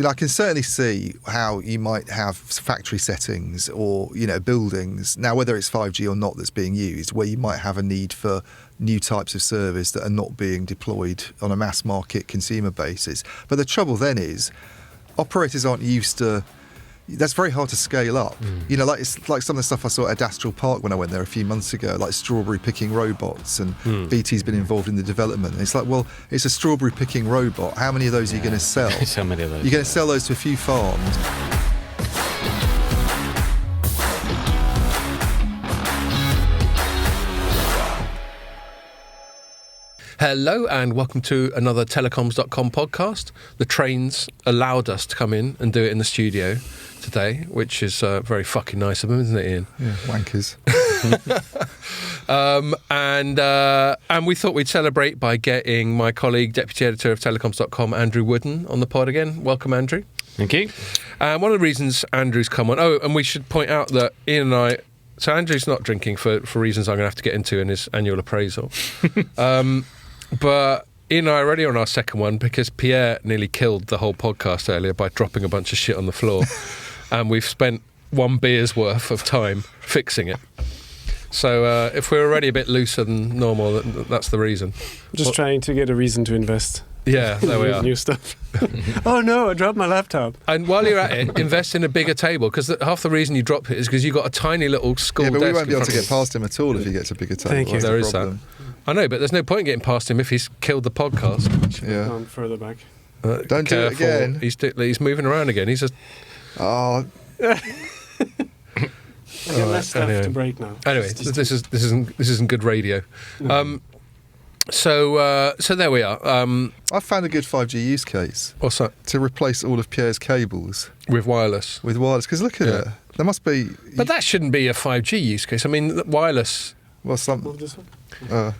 I can certainly see how you might have factory settings or, buildings, now whether it's 5G or not that's being used, where you might have a need for new types of service that are not being deployed on a mass market consumer basis. But the trouble then is operators aren't used to... That's very hard to scale up. It's like some of the stuff I saw at Adastral Park when I went there a few months ago, like strawberry picking robots, and BT's been involved in the development. And it's like, well, it's a strawberry picking robot. How many of those are you going to sell? So many of those. You're going to sell those to a few farms. Hello and welcome to another Telecoms.com podcast. The trains allowed us to come in and do it in the studio today, which is very fucking nice of them, isn't it, Ian? Yeah, wankers. And we thought we'd celebrate by getting my colleague, Deputy Editor of Telecoms.com, Andrew Wooden, on the pod again. Welcome, Andrew. Thank you. One of the reasons Andrew's come on... Oh, and we should point out that Ian and I... So Andrew's not drinking for reasons I'm going to have to get into in his annual appraisal. But Ian and I are already on our second one because Pierre nearly killed the whole podcast earlier by dropping a bunch of shit on the floor. And we've spent one beer's worth of time fixing it. So if we're already a bit looser than normal, that's the reason. Just trying to get a reason to invest. Yeah, there we are. New stuff. Oh no, I dropped my laptop. And while you're at it, invest in a bigger table, because half the reason you drop it is because you've got a tiny little school desk. Yeah, but we won't be able to get past him at all if he gets a bigger table. Thank you. There is that. I know, but there's no point getting past him if he's killed the podcast. Yeah. Gone further back. Don't do it again. He's moving around again. He's just... Oh... I got less stuff to break now. Anyway, this isn't good radio. So there we are. I found a good 5G use case. What's that? To replace all of Pierre's cables With wireless. because look at it. There must be... But that shouldn't be a 5G use case. I mean, wireless... Well, Move this one. or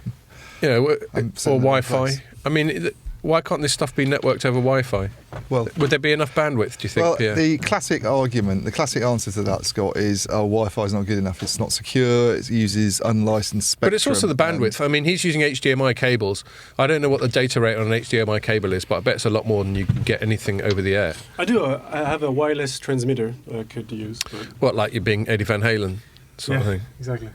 Wi-Fi. I mean, why can't this stuff be networked over Wi-Fi? Well, would there be enough bandwidth, do you think, well, Pierre? the classic answer to that, Scott, is Wi-Fi is not good enough. It's not secure. It uses unlicensed spectrum. But it's also the bandwidth. I mean, he's using HDMI cables. I don't know what the data rate on an HDMI cable is, but I bet it's a lot more than you can get anything over the air. I have a wireless transmitter I could use. But... What, like you're being Eddie Van Halen sort of thing? Exactly.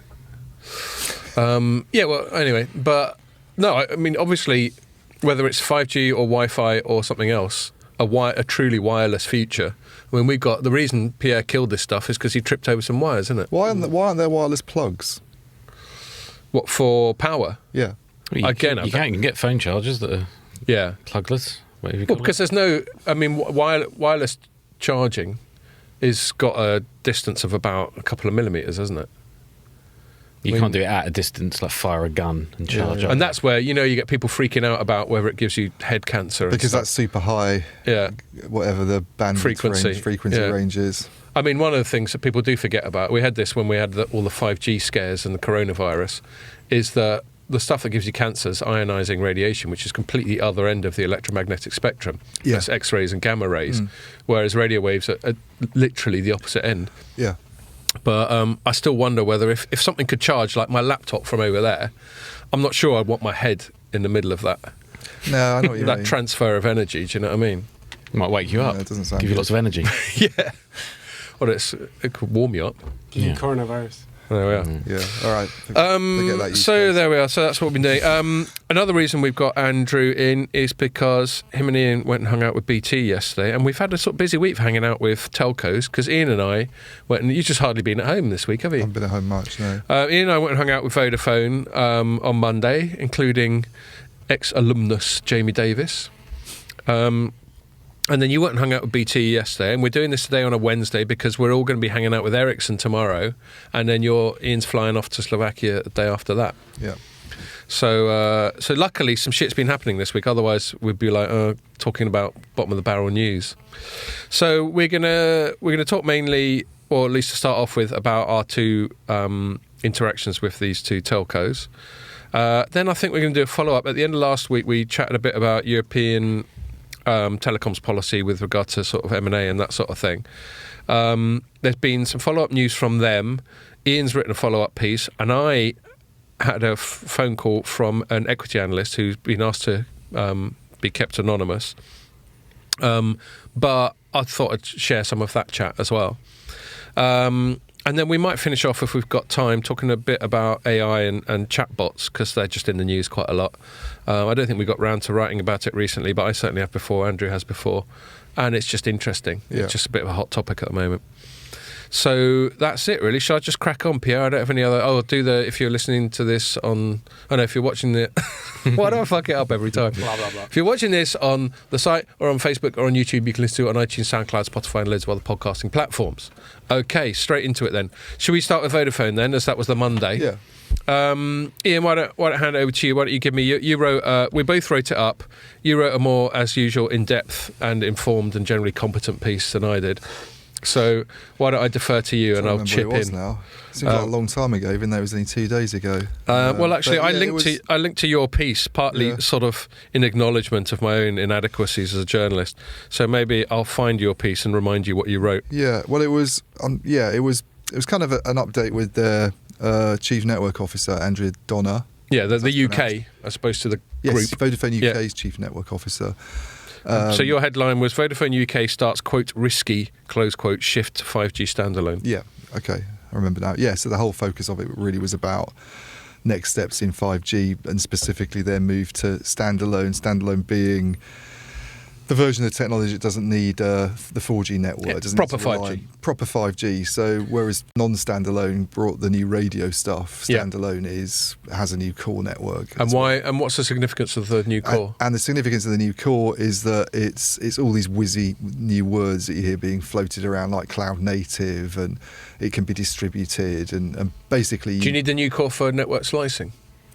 Anyway, but no, I mean, obviously, whether it's 5G or Wi-Fi or something else, a truly wireless future. I mean, the reason Pierre killed this stuff is because he tripped over some wires, isn't it? Why aren't there wireless plugs? What, for power? Yeah. Well, you can get phone chargers that are plugless. Because there's no... I mean, wireless charging is got a distance of about a couple of millimetres, hasn't it? You can't do it at a distance, like fire a gun and charge up. And that's where, you get people freaking out about whether it gives you head cancer. Because that's super high, whatever the bandwidth frequency range is. I mean, one of the things that people do forget about, we had this when we had all the 5G scares and the coronavirus, is that the stuff that gives you cancer is ionising radiation, which is completely other end of the electromagnetic spectrum. Yeah. That's X-rays and gamma rays, whereas radio waves are literally the opposite end. Yeah. But I still wonder whether if something could charge, like my laptop from over there, I'm not sure I'd want my head in the middle of that. No, I know what you mean. That transfer of energy, do you know what I mean? It might wake you up. It doesn't sound give you lots of energy. Yeah. Or it could warm you up. Coronavirus. There we are. Yeah, all right. There we are. So that's what we've been doing. Another reason we've got Andrew in is because him and Ian went and hung out with BT yesterday, and we've had a sort of busy week for hanging out with telcos, because Ian and I went, and you've just hardly been at home this week, have you? I haven't been at home much, no. Ian and I went and hung out with Vodafone on Monday, including ex-alumnus Jamie Davis. And then you went and hung out with BT yesterday, and we're doing this today on a Wednesday because we're all going to be hanging out with Ericsson tomorrow, and then Ian's flying off to Slovakia the day after that. Yeah. So luckily some shit's been happening this week. Otherwise we'd be like talking about bottom of the barrel news. So we're gonna talk mainly, or at least to start off with, about our two interactions with these two telcos. Then I think we're going to do a follow up. At the end of last week, we chatted a bit about European telecoms policy with regard to sort of M&A and that sort of thing. There's been some follow-up news from them. Ian's written a follow-up piece, and I had a phone call from an equity analyst who's been asked to be kept anonymous, But I thought I'd share some of that chat as well. And then we might finish off, if we've got time, talking a bit about AI and chatbots, because they're just in the news quite a lot. I don't think we got round to writing about it recently, but I certainly have before, Andrew has before. And it's just interesting. Yeah. It's just a bit of a hot topic at the moment. So that's it, really. Shall I just crack on, Pierre? I don't have any other... Oh, if you're listening to this on... Oh, no, if you're watching the... Why do I fuck it up every time? Blah, blah, blah. If you're watching this on the site or on Facebook or on YouTube, you can listen to it on iTunes, SoundCloud, Spotify and loads of other podcasting platforms. Okay, straight into it then. Should we start with Vodafone then, as that was the Monday? Yeah. Ian, why don't I hand it over to you? Why don't you give me... You wrote... we both wrote it up. You wrote a more, as usual, in-depth and informed and generally competent piece than I did. So why don't I defer to you and I'll chip what it was in. now. Seems like a long time ago, even though it was only 2 days ago. Well, actually, but, I linked to your piece partly sort of in acknowledgement of my own inadequacies as a journalist. So maybe I'll find your piece and remind you what you wrote. Yeah, well, it was kind of an update with their chief network officer, Andrea Donner. Yeah, the UK as opposed to the group. Yes, Vodafone UK's chief network officer. So your headline was Vodafone UK starts, quote, risky, close quote, shift to 5G standalone. Yeah, okay, I remember now. Yeah, so the whole focus of it really was about next steps in 5G and specifically their move to standalone being the version of the technology that doesn't need the 4G network. Yeah, doesn't proper need to rely- 5G. Proper 5G. So whereas non-standalone brought the new radio stuff, standalone has a new core network. And why? And what's the significance of the new core? And the significance of the new core is that it's all these whizzy new words that you hear being floated around, like cloud native, and it can be distributed, and basically... Do you need the new core for network slicing?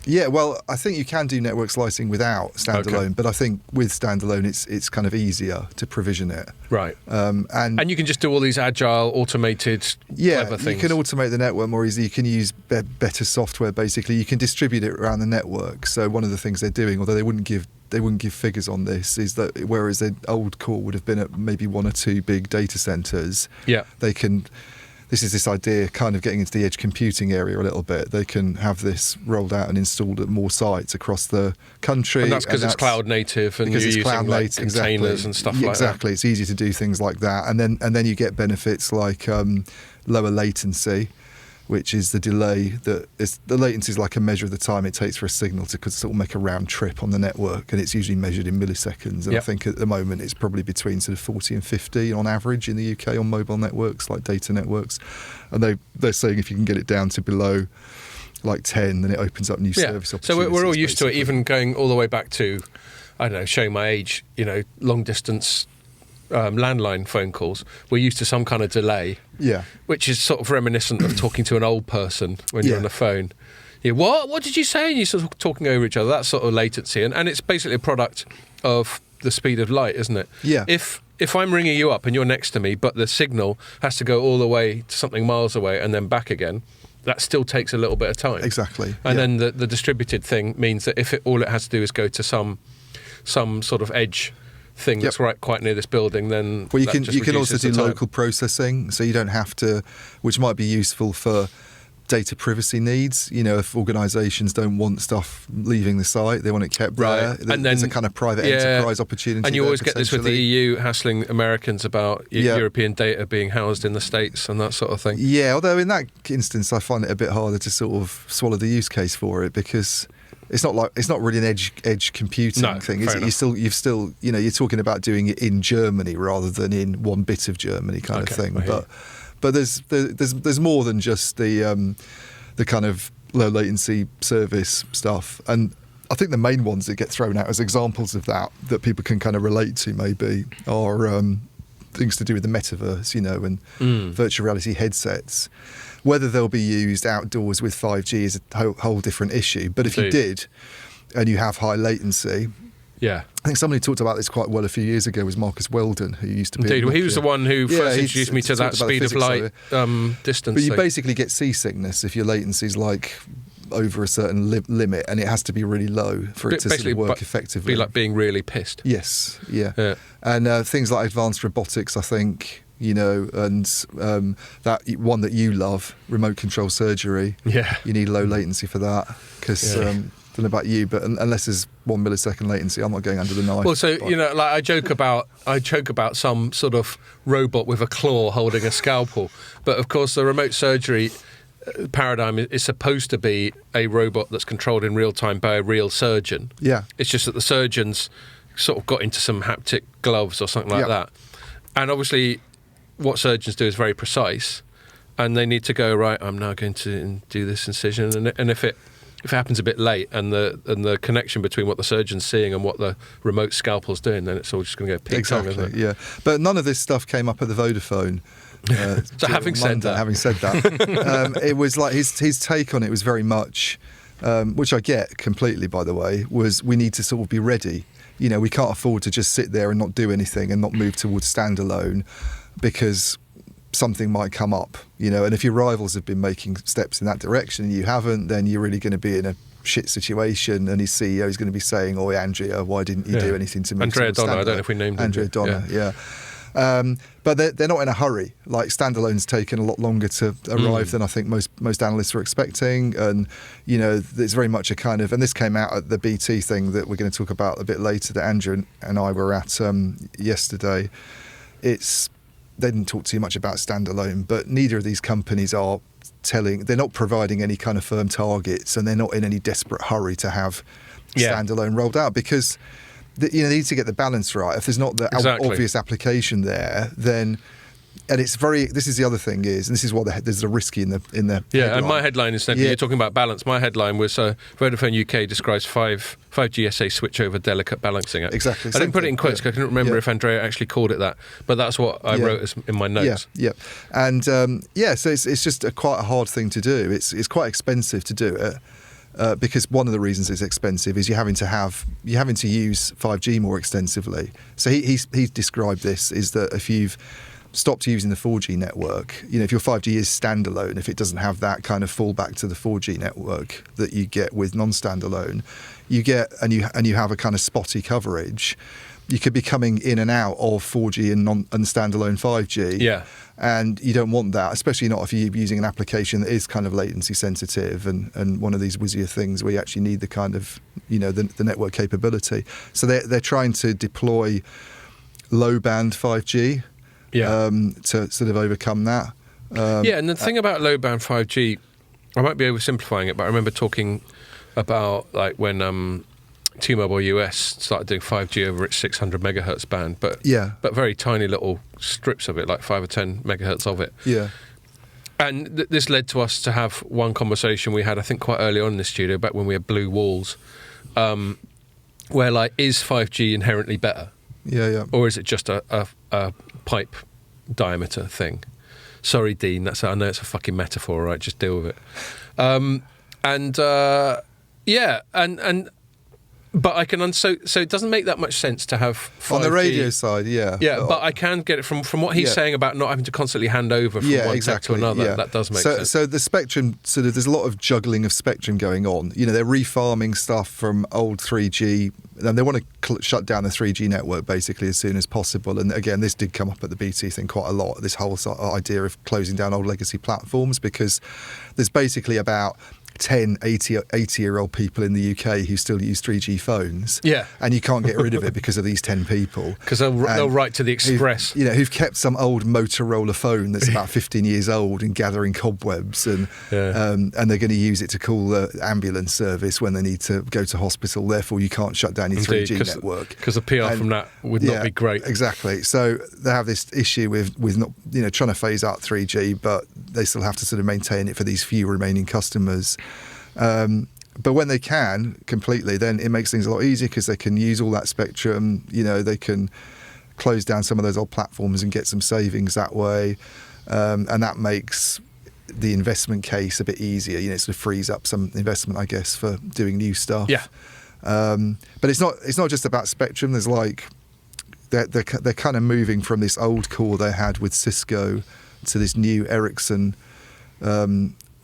Yeah, well, I think you can do network slicing without standalone, but I think with standalone, it's kind of easier to provision it. Right. And you can just do all these agile, automated, clever things. You can automate the network more easily. You can use better software, basically. You can distribute it around the network. So one of the things they're doing, although they wouldn't give figures on this, is that whereas the old core would have been at maybe 1 or 2 big data centres, they can... This is this idea kind of getting into the edge computing area a little bit. They can have this rolled out and installed at more sites across the country. And that's because it's cloud native and you're using like containers and stuff like that. Exactly. It's easy to do things like that. And then you get benefits like lower latency, which is the delay the latency is like a measure of the time it takes for a signal to sort of make a round trip on the network, and it's usually measured in milliseconds. And I think at the moment it's probably between sort of 40 and 50 on average in the UK on mobile networks, like data networks. And they're saying if you can get it down to below like 10, then it opens up new service opportunities. So we're all used to it, even going all the way back to, I don't know, showing my age, long distance landline phone calls. We're used to some kind of delay, which is sort of reminiscent of talking to an old person when you're on the phone. What did you say? And you're sort of talking over each other. That sort of latency, and it's basically a product of the speed of light, isn't it? Yeah. If I'm ringing you up and you're next to me, but the signal has to go all the way to something miles away and then back again, that still takes a little bit of time. Exactly. And then the distributed thing means that if all it has to do is go to some sort of edge thing that's right quite near this building, then you can also do local processing, so you don't have to, which might be useful for data privacy needs. If organisations don't want stuff leaving the site, they want it kept there. And there's a kind of private enterprise opportunity. And you there, always get this with the EU hassling Americans about European data being housed in the States and that sort of thing. Yeah, although in that instance, I find it a bit harder to sort of swallow the use case for it, because it's not really an edge computing thing, is it? You're talking about doing it in Germany rather than in one bit of Germany kind of thing. But there's more than just the kind of low latency service stuff. And I think the main ones that get thrown out as examples of that people can kind of relate to maybe are things to do with the metaverse, and virtual reality headsets. Whether they'll be used outdoors with 5G is a whole different issue. But if you did, and you have high latency, I think somebody talked about this quite well a few years ago was Marcus Weldon, who used to be... Indeed, he was the one who first introduced me to that speed of light distance. But you basically get seasickness if your latency is like over a certain limit, and it has to be really low for it to sort of work effectively. Be like being really pissed. Yes, and things like advanced robotics, I think... and that one that you love, remote control surgery. Yeah, you need low latency for that because don't know about you, but unless there's 1 millisecond latency, I'm not going under the knife. Well, so like I joke about some sort of robot with a claw holding a scalpel, but of course the remote surgery paradigm is supposed to be a robot that's controlled in real time by a real surgeon. Yeah, it's just that the surgeons sort of got into some haptic gloves or something like that, and obviously what surgeons do is very precise, and they need to go, right, I'm now going to do this incision, and if it happens a bit late and the connection between what the surgeon's seeing and what the remote scalpel's doing, then it's all just going to go ping-pong, isn't it? Yeah. But none of this stuff came up at the Vodafone. So having said that, it was like his take on it was very much, which I get completely, by the way, was we need to sort of be ready. You know, we can't afford to just sit there and not do anything and not move towards standalone because something might come up, you know, and if your rivals have been making steps in that direction and you haven't, then you're really going to be in a shit situation, and his CEO is going to be saying, "Oi, Andrea, why didn't you do anything to move Andrea towards Donner, I don't know if we named Andrea Donner, but they're not in a hurry. Like, standalone's taken a lot longer to arrive than I think most analysts were expecting, and you know, it's very much a kind of, and this came out at the BT thing that we're going to talk about a bit later that Andrew and I were at yesterday. They didn't talk too much about standalone, but neither of these companies are they're not providing any kind of firm targets, and they're not in any desperate hurry to have standalone rolled out, because they need to get the balance right. If there's not the obvious application there, then, and this is the other thing is, and this is why there's a risky in the headline. And my headline is you're talking about balance. My headline was Vodafone UK describes 5G SA switch over delicate balancing act. Exactly. I didn't put it in quotes because I couldn't remember if Andrea actually called it that, but that's what I wrote in my notes. Yeah. And so it's just quite a hard thing to do. It's quite expensive to do it. Because one of the reasons it's expensive is you're having to use 5G more extensively. So he's described this is that if you've stopped using the 4G network, you know, if your 5G is standalone, if it doesn't have that kind of fallback to the 4G network that you get with non-standalone, you have a kind of spotty coverage. You could be coming in and out of 4G and standalone 5G. Yeah. And you don't want that, especially not if you're using an application that is kind of latency sensitive and one of these whizzier things where you actually need the kind of, you know, the network capability. So they're trying to deploy low band 5G to sort of overcome that. And the thing about low band 5G, I might be oversimplifying it, but I remember talking about like when T-Mobile US started doing 5G over its 600 megahertz band, but very tiny little strips of it, like 5 or 10 megahertz of it. Yeah. And this led to us to have one conversation we had, I think, quite early on in the studio, back when we had blue walls, where like, is 5G inherently better? Yeah. Or is it just a pipe diameter thing? Sorry, Dean, I know it's a fucking metaphor, right? Just deal with it. But I can so it doesn't make that much sense to have 5G. On the radio side, but I can get it from what he's saying about not having to constantly hand over from one tech to another. Yeah. That does make sense. So the spectrum, sort of, there's a lot of juggling of spectrum going on. You know, they're refarming stuff from old 3G, and they want to shut down the 3G network basically as soon as possible. And again, this did come up at the BT thing quite a lot, this whole idea of closing down old legacy platforms, because there's basically about 10 80-year-old people in the UK who still use 3G phones. Yeah. And you can't get rid of it because of these 10 people. Because they'll write to the Express. Who've kept some old Motorola phone that's about 15 years old and gathering cobwebs, and they're going to use it to call the ambulance service when they need to go to hospital. Therefore, you can't shut down your 3G network. Because the PR from that would not be great. Exactly. So they have this issue with not, you know, trying to phase out 3G, but they still have to sort of maintain it for these few remaining customers. But when they can completely, then it makes things a lot easier because they can use all that spectrum. You know, they can close down some of those old platforms and get some savings that way, and that makes the investment case a bit easier. You know, it sort of frees up some investment, I guess, for doing new stuff. Yeah. But it's not just about spectrum. There's like they're kind of moving from this old core they had with Cisco to this new Ericsson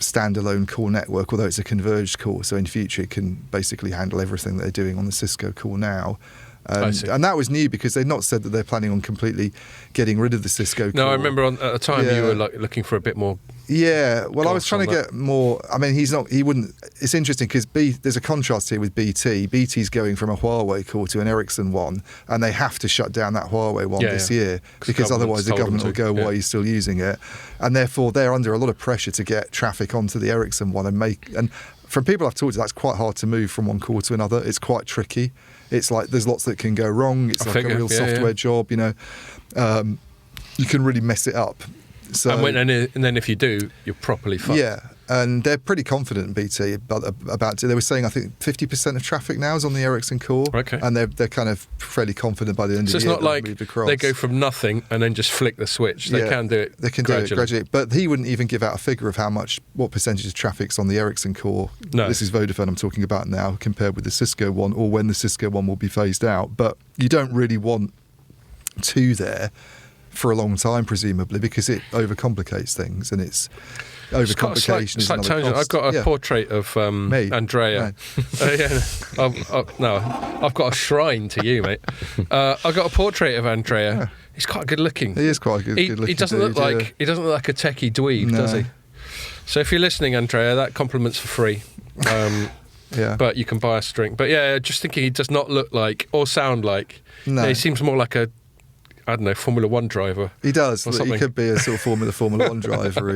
standalone core network, although it's a converged core, so in future it can basically handle everything they're doing on the Cisco core now. And that was new because they'd not said that they're planning on completely getting rid of the Cisco core. No, I remember at the time you were looking for a bit more. Yeah, well, I was trying to get more. I mean, he wouldn't. It's interesting because there's a contrast here with BT. BT's going from a Huawei core to an Ericsson one, and they have to shut down that Huawei one this year because otherwise the government will go, "Why are you still using it?" And therefore they're under a lot of pressure to get traffic onto the Ericsson one and from people I've talked to, that's quite hard to move from one core to another. It's quite tricky. It's like there's lots that can go wrong. It's a real software job, you know. You can really mess it up. So, and then if you do, you're properly fucked. Yeah, and they're pretty confident in BT about it. They were saying I think 50% of traffic now is on the Ericsson core, and they're kind of fairly confident by the end of the year. So it's not like they go from nothing and then just flick the switch. They can do it. They can do it gradually. But he wouldn't even give out a figure of what percentage of traffic's on the Ericsson core. No. This is Vodafone I'm talking about now, compared with the Cisco one, or when the Cisco one will be phased out. But you don't really want two there for a long time, presumably, because it overcomplicates things, and it's overcomplication is another cost. I've got a portrait of Andrea. I've got a shrine to you, mate. I've got a portrait of Andrea. Yeah. He's quite good looking. He is quite good looking. He doesn't look like he doesn't look like a techie dweeb, does he? So if you're listening, Andrea, that compliment's for free. But you can buy a string. But just thinking, he does not look like or sound like. No. He seems more like a, I don't know, Formula One driver. He does. He could be a sort of Formula One driver.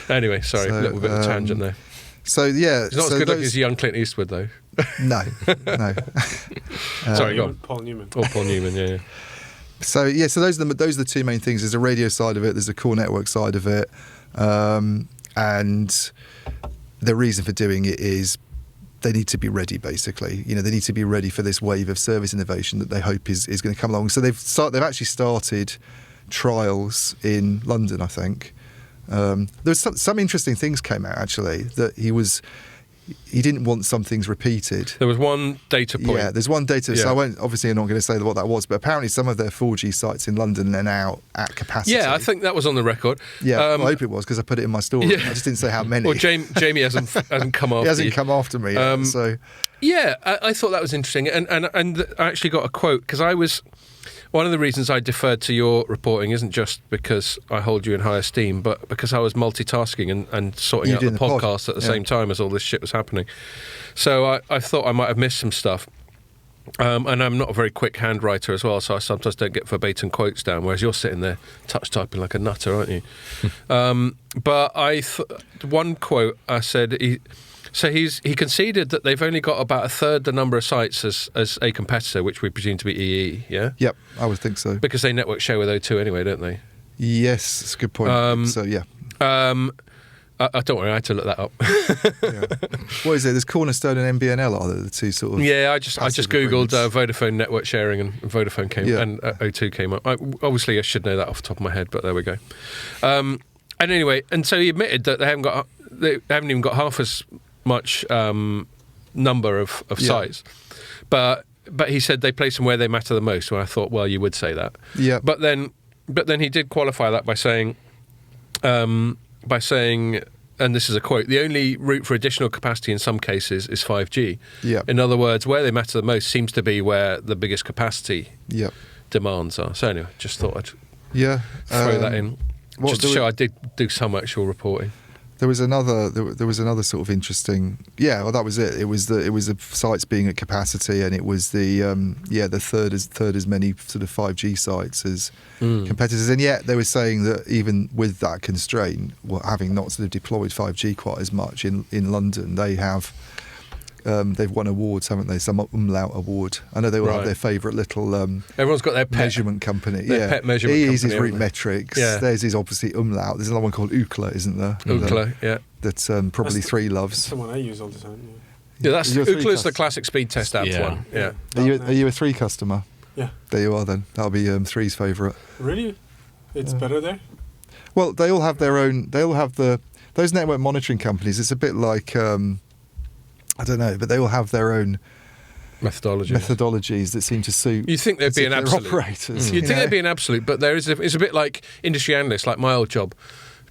Anyway, sorry, a little bit of a tangent there. So he's not as good looking as young Clint Eastwood, though. No. Sorry, go on. Paul Newman. Or Paul Newman, yeah. So those are the two main things. There's a radio side of it. There's a core network side of it, and the reason for doing it is they need to be ready, basically. You know, they need to be ready for this wave of service innovation that they hope is going to come along. So they've actually started trials in London, I think. There's some interesting things came out, actually, that he didn't want some things repeated. There was one data point. Yeah, there's one data. Yeah. So I'm not going to say what that was, but apparently some of their 4G sites in London are now at capacity. Yeah, I think that was on the record. Yeah, I hope it was because I put it in my story. Yeah. I just didn't say how many. Well, Jamie hasn't come after He hasn't come after me yet, so... Yeah, I thought that was interesting. And I actually got a quote, because one of the reasons I deferred to your reporting isn't just because I hold you in high esteem, but because I was multitasking and sorting out the podcast at the same time as all this shit was happening. So I thought I might have missed some stuff. And I'm not a very quick handwriter as well, so I sometimes don't get verbatim quotes down, whereas you're sitting there touch typing like a nutter, aren't you? But one quote I said... He conceded that they've only got about a third the number of sites as a competitor, which we presume to be EE, yeah? Yep, I would think so. Because they network share with O2 anyway, don't they? Yes, that's a good point. So, yeah. Don't worry, I had to look that up. What is it? There's Cornerstone and MBNL, are the two sort of... Yeah, I just Googled Vodafone network sharing and Vodafone came and O2 came up. Obviously, I should know that off the top of my head, but there we go. And anyway, and so he admitted that they haven't even got half as much number of sites, but he said they place them where they matter the most. And I thought, well, you would say that, yeah. But then he did qualify that by saying, and this is a quote: the only route for additional capacity in some cases is 5G. Yeah. In other words, where they matter the most seems to be where the biggest capacity demands are. So anyway, just thought I'd throw that in just to show I did do some actual reporting. There was another sort of interesting. Yeah, well, that was it. It was the sites being at capacity, and it was the third as many sort of 5G sites as competitors. And yet they were saying that even with that constraint, having not sort of deployed 5G quite as much in London, they've won awards, haven't they? Some umlaut award. I know they all have their favourite little. Everyone's got their pet measurement company. Their pet measurement company. His is Root Metrics. Yeah. Theirs is obviously umlaut. There's another one called Ookla, isn't there? Ookla, yeah. That's probably Three loves. That's the one I use all the time. Yeah, that's Ookla's the classic speed test apps one. Yeah. Are you a Three customer? Yeah. There you are then. That'll be Three's favourite. Really? It's better there? Well, they all have their own. They all have those network monitoring companies. It's a bit like. I don't know, but they all have their own methodologies that seem to suit. You think there'd be an absolute operators? You'd think there'd be an absolute, but it's a bit like industry analysts, like my old job.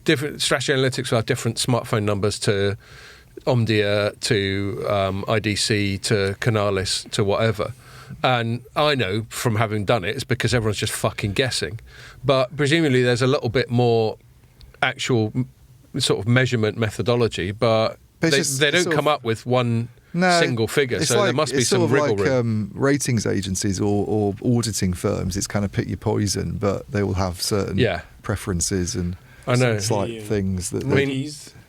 Different strategy analytics will have different smartphone numbers to Omdia, to IDC, to Canalis, to whatever. And I know from having done it, it's because everyone's just fucking guessing. But presumably there's a little bit more actual sort of measurement methodology, but they don't come up with one single figure, so there must be some wriggle room. Ratings agencies or auditing firms, it's kind of pick your poison, but they will have certain preferences and slight things that...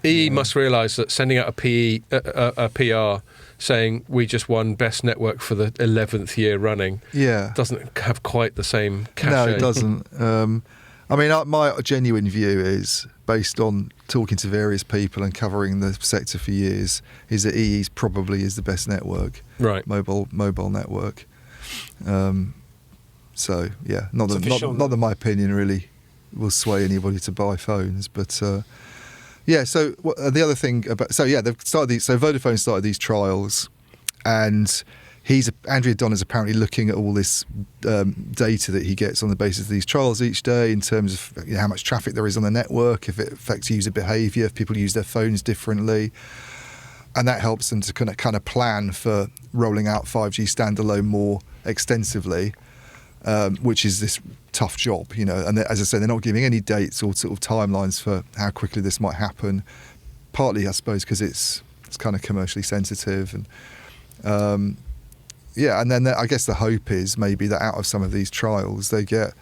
EE must realise that sending out a PR saying we just won best network for the 11th year running doesn't have quite the same cachet. No, it doesn't. I mean, my genuine view is, based on talking to various people and covering the sector for years, is that EE's probably is the best network, right? Mobile network. So yeah, not that my opinion really will sway anybody to buy phones, but so the other thing about they've started these. So Vodafone started these trials, and Andrea Donner's apparently looking at all this data that he gets on the basis of these trials each day in terms of how much traffic there is on the network, if it affects user behaviour, if people use their phones differently. And that helps them to kind of plan for rolling out 5G standalone more extensively, which is this tough job, And as I said, they're not giving any dates or sort of timelines for how quickly this might happen, partly, I suppose, because it's kind of commercially sensitive. And and then I guess the hope is maybe that out of some of these trials they get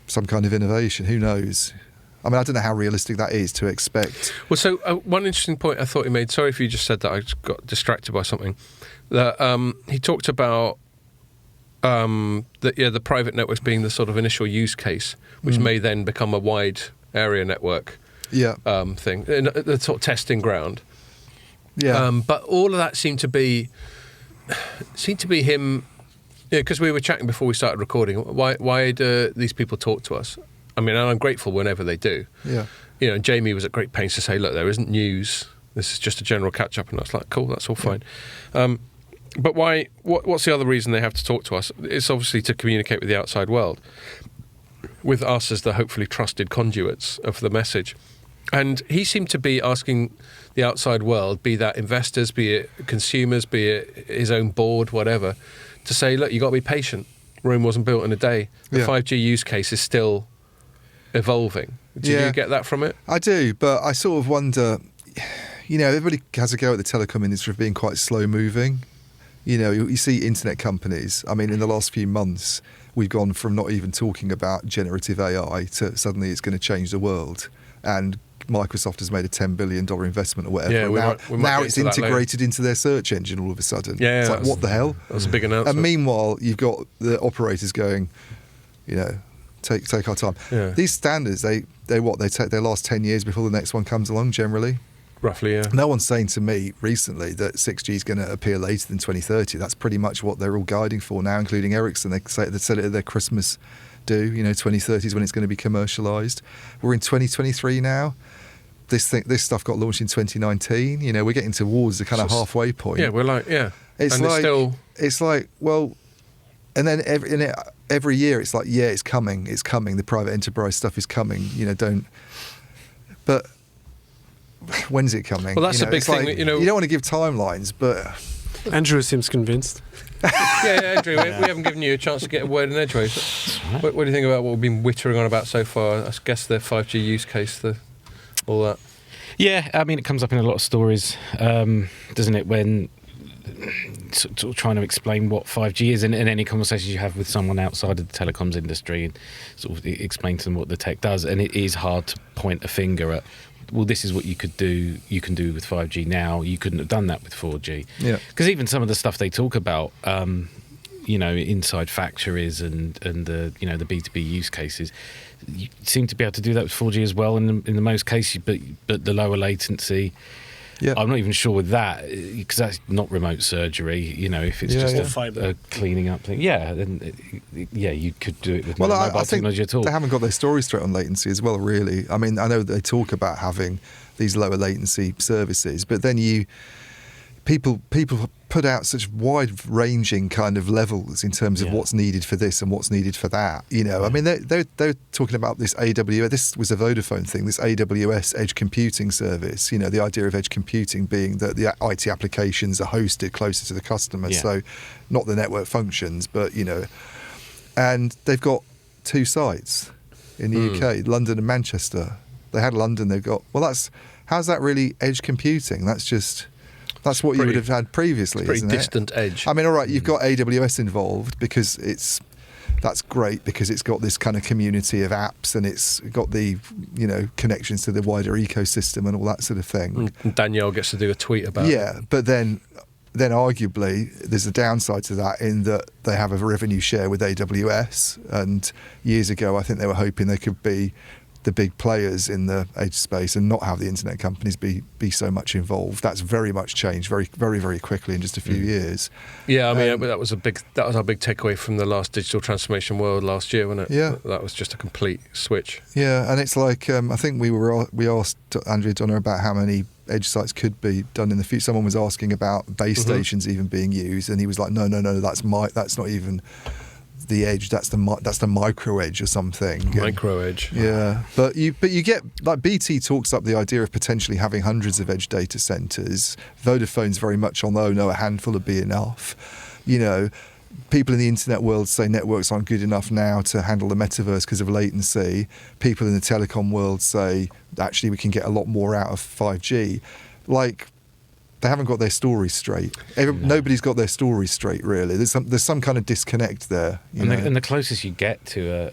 some kind of innovation. Who knows? I mean, I don't know how realistic that is to expect. Well, so one interesting point I thought he made, sorry if you just said that, I just got distracted by something, that he talked about the private networks being the sort of initial use case, which may then become a wide area network thing, the sort of testing ground. Yeah. But all of that seemed to be him, because we were chatting before we started recording. Why do these people talk to us? I mean, and I'm grateful whenever they do. Yeah. Jamie was at great pains to say, look, there isn't news. This is just a general catch up, and that's like, cool, that's all fine. But why? What's the other reason they have to talk to us? It's obviously to communicate with the outside world, with us as the hopefully trusted conduits of the message. And he seemed to be asking the outside world, be that investors, be it consumers, be it his own board, whatever, to say, look, you got to be patient. Rome wasn't built in a day. The 5G use case is still evolving. Do you get that from it? I do, but I sort of wonder, everybody has a go at the telecom industry of being quite slow moving. You see internet companies, I mean, in the last few months, we've gone from not even talking about generative AI to suddenly it's going to change the world. And Microsoft has made a $10 billion investment or whatever. Yeah, now it's integrated into their search engine all of a sudden. Yeah, it's like, what the hell? That's a big announcement. And meanwhile, you've got the operators going, take our time. Yeah. These standards, they take their last 10 years before the next one comes along, generally. Roughly, yeah. No one's saying to me recently that 6G is going to appear later than 2030. That's pretty much what they're all guiding for now, including Ericsson. They said it at their Christmas do. 2030 is when it's going to be commercialised. We're in 2023 now. This stuff got launched in 2019. We're getting towards the kind of halfway point. Yeah, we're like, It's like, well, and then every year it's like, it's coming. The private enterprise stuff is coming. But when's it coming? Well, that's a big thing. Like, you don't want to give timelines, but Andrew seems convinced. Andrew, we haven't given you a chance to get a word in edgeways. What do you think about what we've been whittering on about so far? I guess the 5G use case, all that. Yeah, I mean, it comes up in a lot of stories, doesn't it, when sort of trying to explain what 5G is in any conversations you have with someone outside of the telecoms industry, and sort of explain to them what the tech does. And it is hard to point a finger at, well, this is what you can do with 5G now. You couldn't have done that with 4G. Yeah. Because even some of the stuff they talk about, inside factories and the the B2B use cases, you seem to be able to do that with 4G as well in the most cases, but the lower latency. Yeah. I'm not even sure with that, because that's not remote surgery. If it's just a cleaning up thing. Yeah, then you could do it with mobile technology at all. They haven't got their story straight on latency as well, really. I mean, I know they talk about having these lower latency services, but then people put out such wide-ranging kind of levels in terms of what's needed for this and what's needed for that. I mean, they're talking about this AWS. This was a Vodafone thing. This AWS edge computing service. The idea of edge computing being that the IT applications are hosted closer to the customer, so not the network functions, but and they've got 2 sites in the UK, London and Manchester. They had London. They've got how's that really edge computing? That's what you would have had previously, pretty isn't distant it? edge. I mean, all right, you've got AWS involved because that's great because it's got this kind of community of apps and it's got the connections to the wider ecosystem and all that sort of thing. And Danielle gets to do a tweet about it. Yeah, but then arguably there's a downside to that in that they have a revenue share with AWS, and years ago I think they were hoping they could be the big players in the edge space and not have the internet companies be so much involved. That's very much changed very, very, very quickly in just a few years. Yeah, I mean that was our big takeaway from the last digital transformation world last year, wasn't it? Yeah, that was just a complete switch. Yeah, and it's like I think we asked Andrea Donner about how many edge sites could be done in the future. Someone was asking about base stations even being used, and he was like, no, that's not even the edge, that's the micro edge or something. Micro edge. Yeah, but you get, like, BT talks up the idea of potentially having hundreds of edge data centres. Vodafone's very much on, a handful would be enough. People in the internet world say networks aren't good enough now to handle the metaverse because of latency. People in the telecom world say actually we can get a lot more out of 5G. Like, they haven't got their stories straight. Nobody's got their stories straight, really. There's some kind of disconnect there. And the closest you get to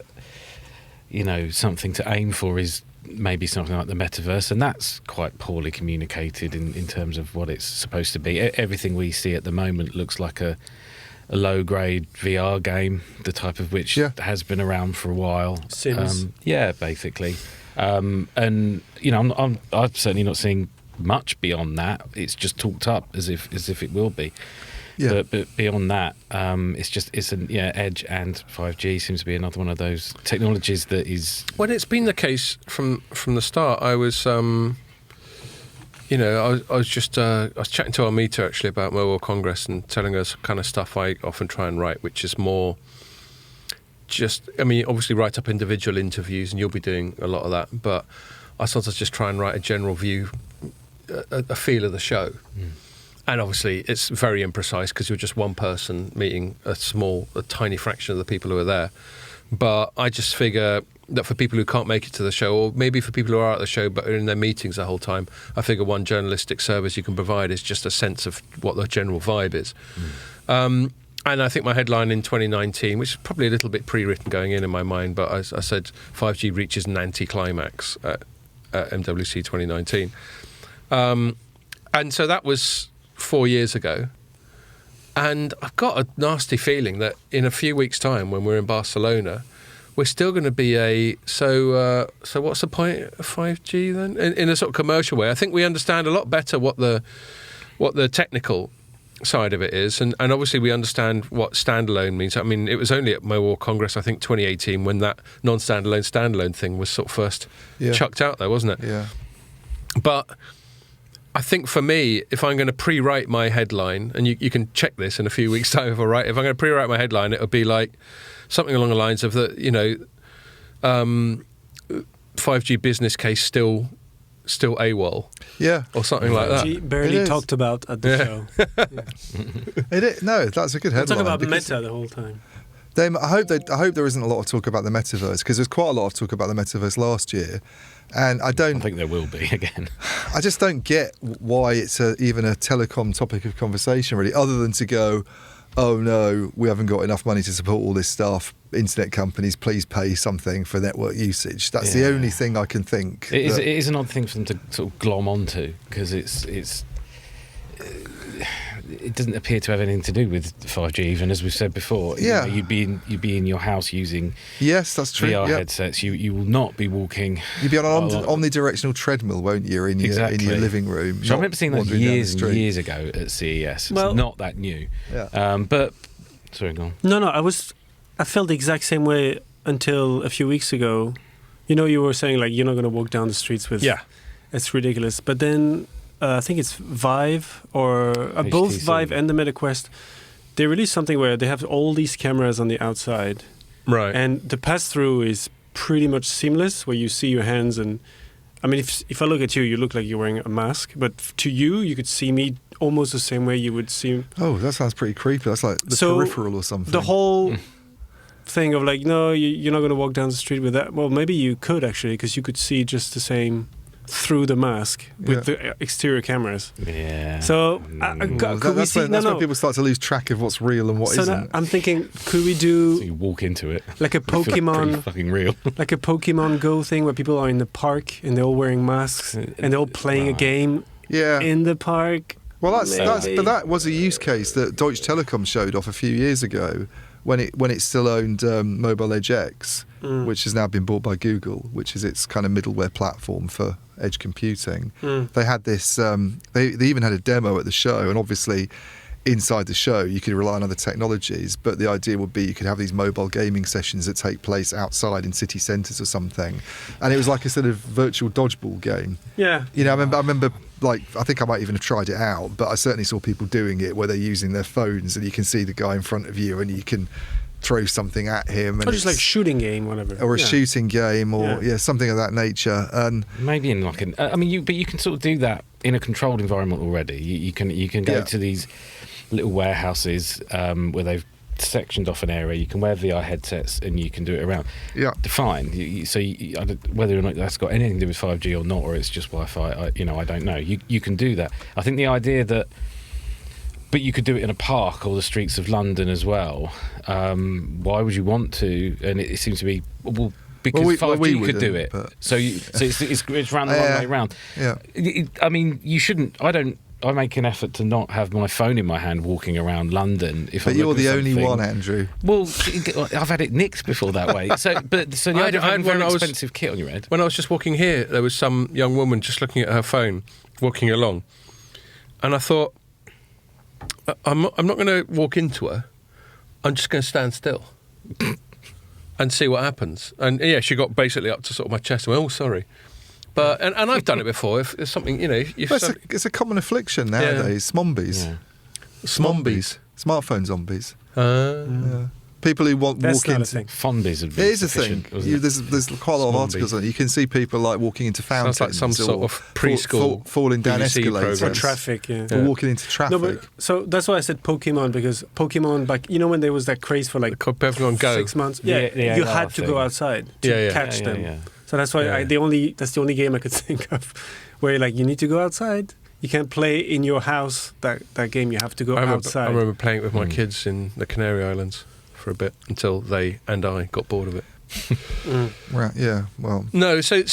something to aim for is maybe something like the metaverse, and that's quite poorly communicated in terms of what it's supposed to be. Everything we see at the moment looks like a low-grade VR game, the type of which has been around for a while. Sims. Basically. I'm certainly not seeing much beyond that. It's just talked up as if it will be. Yeah. But beyond that, edge and 5G seems to be another one of those technologies that is. Well, it's been the case from the start. I was, I was chatting to our meter actually about Mobile Congress and telling us kind of stuff I often try and write, which is more. Obviously write up individual interviews, and you'll be doing a lot of that. But I sometimes just try and write a general view. A feel of the show, and obviously it's very imprecise because you're just one person meeting a tiny fraction of the people who are there. But I just figure that for people who can't make it to the show, or maybe for people who are at the show but are in their meetings the whole time, I figure one journalistic service you can provide is just a sense of what the general vibe is. And I think my headline in 2019, which is probably a little bit pre-written going in my mind, but I said 5G reaches an anti-climax at MWC 2019. And so that was 4 years ago. And I've got a nasty feeling that in a few weeks' time, when we're in Barcelona, we're still going to be so what's the point of 5G then? In a sort of commercial way. I think we understand a lot better what the technical side of it is. And obviously we understand what standalone means. I mean, it was only at Mobile Congress, I think, 2018, when that standalone thing was sort of first chucked out there, wasn't it? Yeah. But I think for me, if I'm going to pre-write my headline, and you can check this in a few weeks' time if I'm going to pre-write my headline, it'll be like something along the lines of 5G business case still AWOL. Yeah. Or something like that. 5G barely talked about at the show. No, that's a good headline. Talk about Meta the whole time. I hope there isn't a lot of talk about the metaverse, because there's quite a lot of talk about the metaverse last year. And I think there will be again. I just don't get why it's even a telecom topic of conversation, really, other than to go, oh no, we haven't got enough money to support all this stuff. Internet companies, please pay something for network usage. That's the only thing I can think. It is an odd thing for them to sort of glom onto, because it doesn't appear to have anything to do with 5G, even as we've said before. Yeah. You'd be in your house using that's true. VR headsets. You will not be walking. You'd be on an omnidirectional treadmill, won't you, in your living room? So I remember seeing that years and years ago at CES. It's not that new. Yeah. But sorry, go on. No, I felt the exact same way until a few weeks ago. You were saying, like, you're not going to walk down the streets with. Yeah. It's ridiculous. But then I think it's Vive or both HTC. Vive and the Meta Quest. They released something where they have all these cameras on the outside, Right. and the pass-through is pretty much seamless, where you see your hands. And I mean, if I look at you, you look like you're wearing a mask, but to you could see me almost the same way you would see. Oh, that sounds pretty creepy. That's like the So, peripheral or something. The whole thing of like, no, you're not going to walk down the street with that. Well, maybe you could actually, because you could see just the same through the mask with the exterior cameras. Yeah. So could we see? That's when people start to lose track of what's real and what So isn't. I'm thinking, could we So do you walk into it. like a It feels pretty Pokemon, fucking real. like a Pokemon Go thing where people are in the park and they're all wearing masks and they're all playing a game Yeah. in the park? Well, but Maybe. that was a use case that Deutsche Telekom showed off a few years ago when it still owned Mobile Edge X, which has now been bought by Google, which is its kind of middleware platform for edge computing. They had this. They even had a demo at the show, and obviously inside the show you could rely on other technologies, but the idea would be you could have these mobile gaming sessions that take place outside in city centres or something, and it was like a sort of virtual dodgeball game. Yeah. You know, I remember, like, I think I might even have tried it out, but I certainly saw people doing it where they're using their phones and you can see the guy in front of you and you can throw something at him. And Or just like it's- shooting game, whatever. or a Yeah. shooting game, or something of that nature. And Maybe in like I mean, but you can sort of do that in a controlled environment already. You can go Yeah. to these little warehouses where they've sectioned off an area. You can wear VR headsets and you can do it around. yeah, Fine. Whether or not that's got anything to do with 5G or not, or it's just Wi-Fi, I don't know. You can do that. I think the idea that, but you could do it in a park or the streets of London as well. Why would you want to? And it seems to be because 5G could do wouldn't, it. but- So it's run the wrong way round. yeah. I mean, you shouldn't. I make an effort to not have my phone in my hand walking around London. If But I'm you're looking the at only something. one, Andrew. Well, I've had it nicked before that way. So the I idea of had having when very I was- expensive kit on your head. When I was just walking here, there was some young woman just looking at her phone, walking along, and I thought, I'm not going to walk into her. I'm just going to stand still and see what happens. And yeah, she got basically up to sort of my chest and went, "Oh, sorry." But and I've done it before. If there's something, if Well, it's a common affliction nowadays. Smombies. Yeah. Smombies. Smartphone zombies. Uh, Yeah. People who walk That's not a into... thing. Fonbies would be It is a thing. sufficient, wasn't it? There's quite a lot of Smombie. articles on it. You can see people like walking into fountains. Sounds like some sort or of preschool falling down BBC escalators. program. For traffic, yeah. Or walking into traffic. No, but so that's why I said Pokemon, because Pokemon, like, when there was that craze for like Pokemon Go. 6 months, Yeah, you AR had to go thing. outside to Yeah, yeah. catch Yeah, them. yeah. So that's why Yeah. that's the only game I could think of where like you need to go outside. You can't play in your house that game. You have to go I outside. remember playing it with my kids in the Canary Islands for a bit until they and I got bored of it. Right, yeah, well... No, so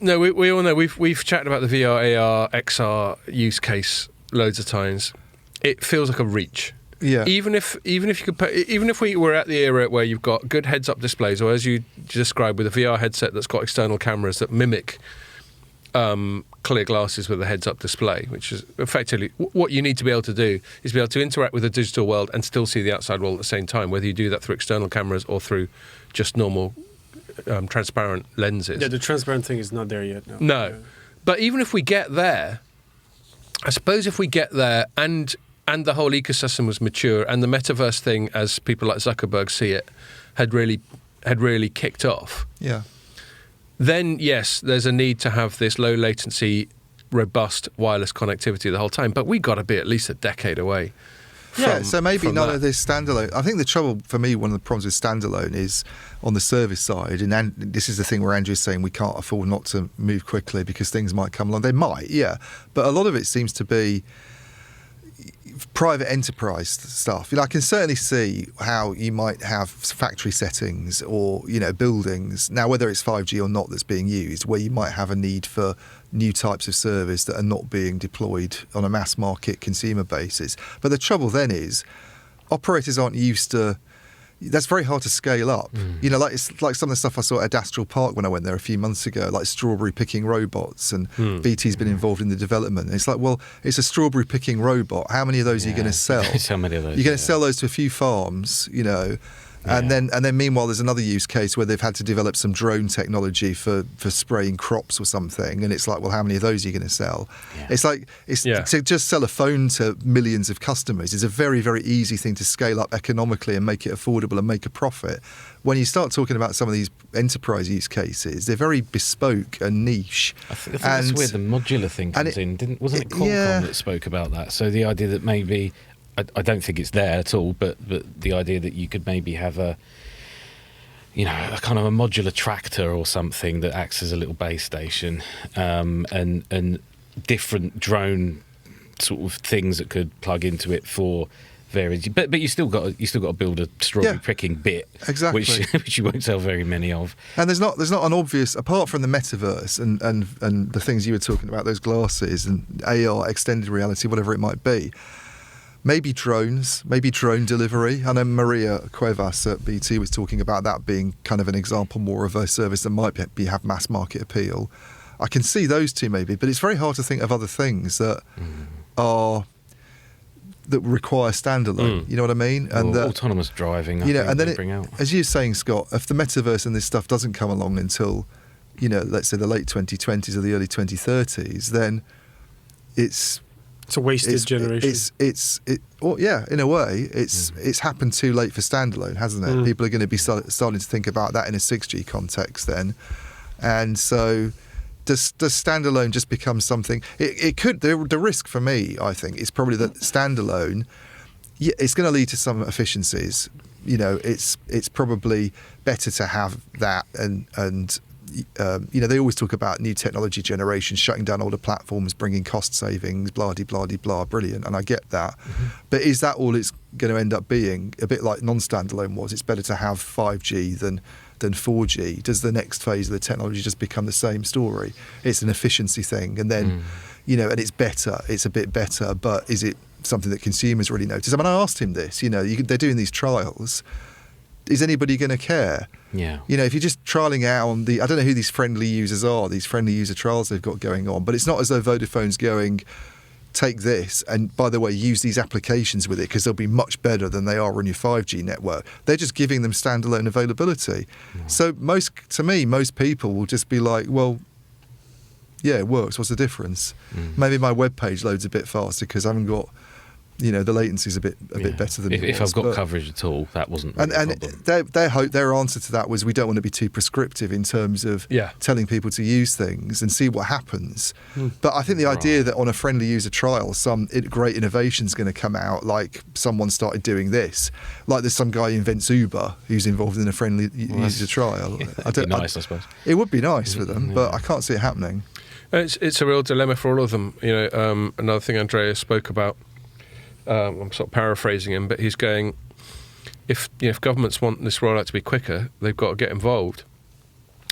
no, we all know we've chatted about the VR, AR, XR use case loads of times. It feels like a reach. Yeah. Even if we were at the era where you've got good heads-up displays, or as you described with a VR headset that's got external cameras that mimic clear glasses with a heads-up display, which is effectively what you need to be able to do is be able to interact with the digital world and still see the outside world at the same time, whether you do that through external cameras or through just normal transparent lenses. Yeah, the transparent thing is not there yet. No. No. But even if we get there, I suppose if we get there and the whole ecosystem was mature and the metaverse thing, as people like Zuckerberg see it, had really kicked off, Yeah. then yes, there's a need to have this low latency, robust wireless connectivity the whole time. But we got to be at least a decade away. Yeah, so maybe from none that. of this standalone. I think the trouble for me, one of the problems with standalone is on the service side, and this is the thing where Andrew's saying we can't afford not to move quickly because things might come along. They might, yeah, but a lot of it seems to be private enterprise stuff. I can certainly see how you might have factory settings or buildings. Now, whether it's 5G or not that's being used, where you might have a need for new types of service that are not being deployed on a mass market consumer basis. But the trouble then is operators aren't used to. That's very hard to scale up. It's like some of the stuff I saw at Astral Park when I went there a few months ago, like strawberry picking robots, and BT's been involved in the development. And it's like, well, it's a strawberry picking robot. How many of those are you going to sell? So many of those. You're going to sell those to a few farms, And then meanwhile, there's another use case where they've had to develop some drone technology for spraying crops or something, and it's like, well, how many of those are you going to sell? Yeah. It's like to just sell a phone to millions of customers is a very, very easy thing to scale up economically and make it affordable and make a profit. When you start talking about some of these enterprise use cases, they're very bespoke and niche. I think that's where the modular thing comes in. Wasn't it Qualcomm that spoke about that? So the idea that maybe, I don't think it's there at all, but the idea that you could maybe have a kind of a modular tractor or something that acts as a little base station, and different drone sort of things that could plug into it for various. But you still got to build a strawberry pricking bit, exactly, which you won't sell very many of. And there's not an obvious, apart from the metaverse and the things you were talking about, those glasses and AR, extended reality, whatever it might be. Maybe drones, maybe drone delivery. I know Maria Cuevas at BT was talking about that being kind of an example more of a service that might have mass market appeal. I can see those two maybe, but it's very hard to think of other things that require standalone. You know what I mean? And autonomous driving. And then bring out. As you're saying, Scott, if the metaverse and this stuff doesn't come along until, let's say the late 2020s or the early 2030s, then it's a wasted generation. In a way, it's happened too late for standalone, hasn't it? People are going to be starting to think about that in a 6G context then, and so does standalone just become something? It could. The risk for me, I think, is probably that standalone. Yeah, it's going to lead to some efficiencies. It's probably better to have that and. They always talk about new technology generation, shutting down older platforms, bringing cost savings, blah, de, blah, de, blah, brilliant. And I get that. But is that all it's going to end up being? A bit like non-standalone was. It's better to have 5G than 4G. Does the next phase of the technology just become the same story? It's an efficiency thing. And then, and it's better. It's a bit better. But is it something that consumers really notice? I mean, I asked him this. They're doing these trials. Is anybody going to care? Yeah. If you're just trialling out on I don't know who these friendly users are, these friendly user trials they've got going on, but it's not as though Vodafone's going, take this, and by the way, use these applications with it because they'll be much better than they are on your 5G network. They're just giving them standalone availability. So most people will just be like, well, yeah, it works. What's the difference? Maybe my web page loads a bit faster because I haven't got... the latency's a bit better than if I've got coverage at all, that wasn't really and a problem. their answer to that was, we don't want to be too prescriptive in terms of telling people to use things and see what happens. But I think the idea that on a friendly user trial some great innovation's going to come out, like someone started doing this, like there's some guy who invents Uber who's involved in a friendly user trial. I suppose it would be nice for them, but I can't see it happening. It's a real dilemma for all of them. Another thing Andreas spoke about, I'm sort of paraphrasing him, but he's going, if governments want this rollout to be quicker, they've got to get involved.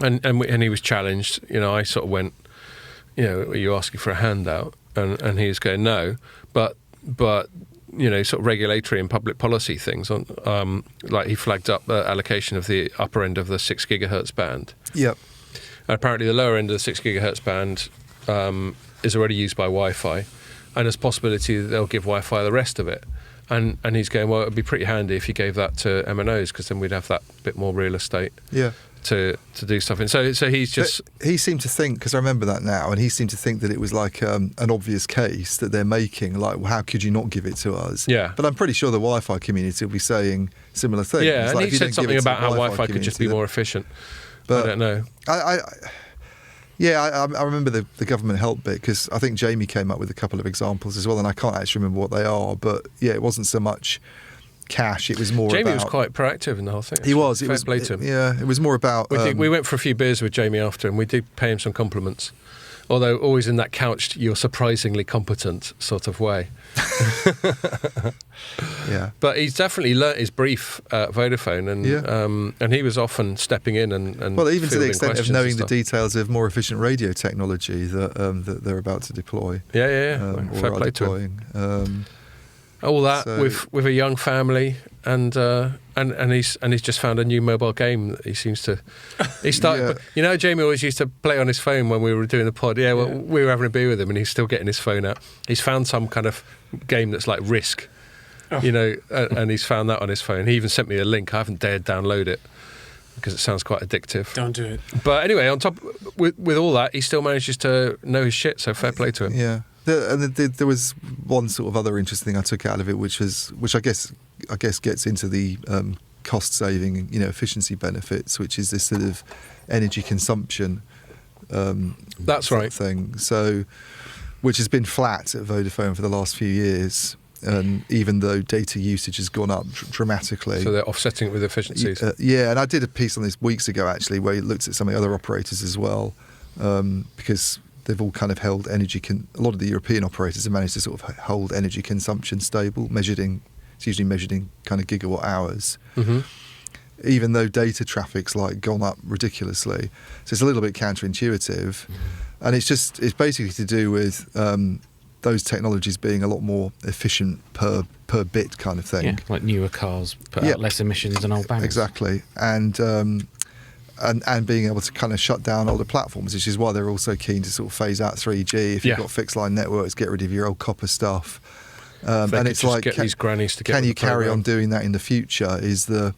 And he was challenged. I sort of went, are you asking for a handout? And he was going, no, but sort of regulatory and public policy things on, like he flagged up the allocation of the upper end of the 6 gigahertz band. Yep. And apparently the lower end of the 6 gigahertz band is already used by Wi-Fi. And there's a possibility that they'll give Wi-Fi the rest of it. And he's going, well, it'd be pretty handy if you gave that to MNOs, because then we'd have that bit more real estate to do stuff in. So he's just... But he seemed to think, because I remember that now, and he seemed to think that it was like an obvious case that they're making, like, well, how could you not give it to us? Yeah. But I'm pretty sure the Wi-Fi community will be saying similar things. Yeah, and like, he said something about how Wi-Fi could just be more efficient. But I don't know. I remember the government help bit, because I think Jamie came up with a couple of examples as well, and I can't actually remember what they are. But yeah, it wasn't so much cash; it was more. Jamie was quite proactive in the whole thing. He was. Fair play to him. Yeah, it was more about. We went for a few beers with Jamie after, and we did pay him some compliments. Although always in that couched, you're surprisingly competent sort of way. Yeah, but he's definitely learnt his brief at Vodafone, and he was often stepping in and well, even to the extent of knowing the stuff. Details of more efficient radio technology that they're about to deploy. Yeah. Fair or play to him. All that with a young family, and he's just found a new mobile game that he seems to. He started. Jamie always used to play on his phone when we were doing the pod. Yeah, well, we were having a beer with him, and he's still getting his phone out. He's found some kind of game that's like Risk, you know, and he's found that on his phone. He even sent me a link. I haven't dared download it because it sounds quite addictive. Don't do it. But anyway, on top with all that, he still manages to know his shit. So fair play to him. Yeah. There was one sort of other interesting thing I took out of it, which I guess gets into the cost saving, you know, efficiency benefits, which is this sort of energy consumption. That's right. Thing. So, which has been flat at Vodafone for the last few years. And even though data usage has gone up dramatically. So they're offsetting it with efficiencies. Yeah, and I did a piece on this weeks ago, actually, where he looked at some of the other operators as well, because they've all kind of held energy. A lot of the European operators have managed to sort of hold energy consumption stable, it's usually measured in kind of gigawatt hours. Mm-hmm. Even though data traffic's like gone up ridiculously. So it's a little bit counterintuitive. And it's basically to do with those technologies being a lot more efficient per bit kind of thing. Yeah, like newer cars put out less emissions than old bangers. Exactly. And being able to kind of shut down older platforms, which is why they're also keen to sort of phase out 3G. If you've got fixed line networks, get rid of your old copper stuff. And it's like, get these grannies to get can with you the carry program? on doing that in the future? Is the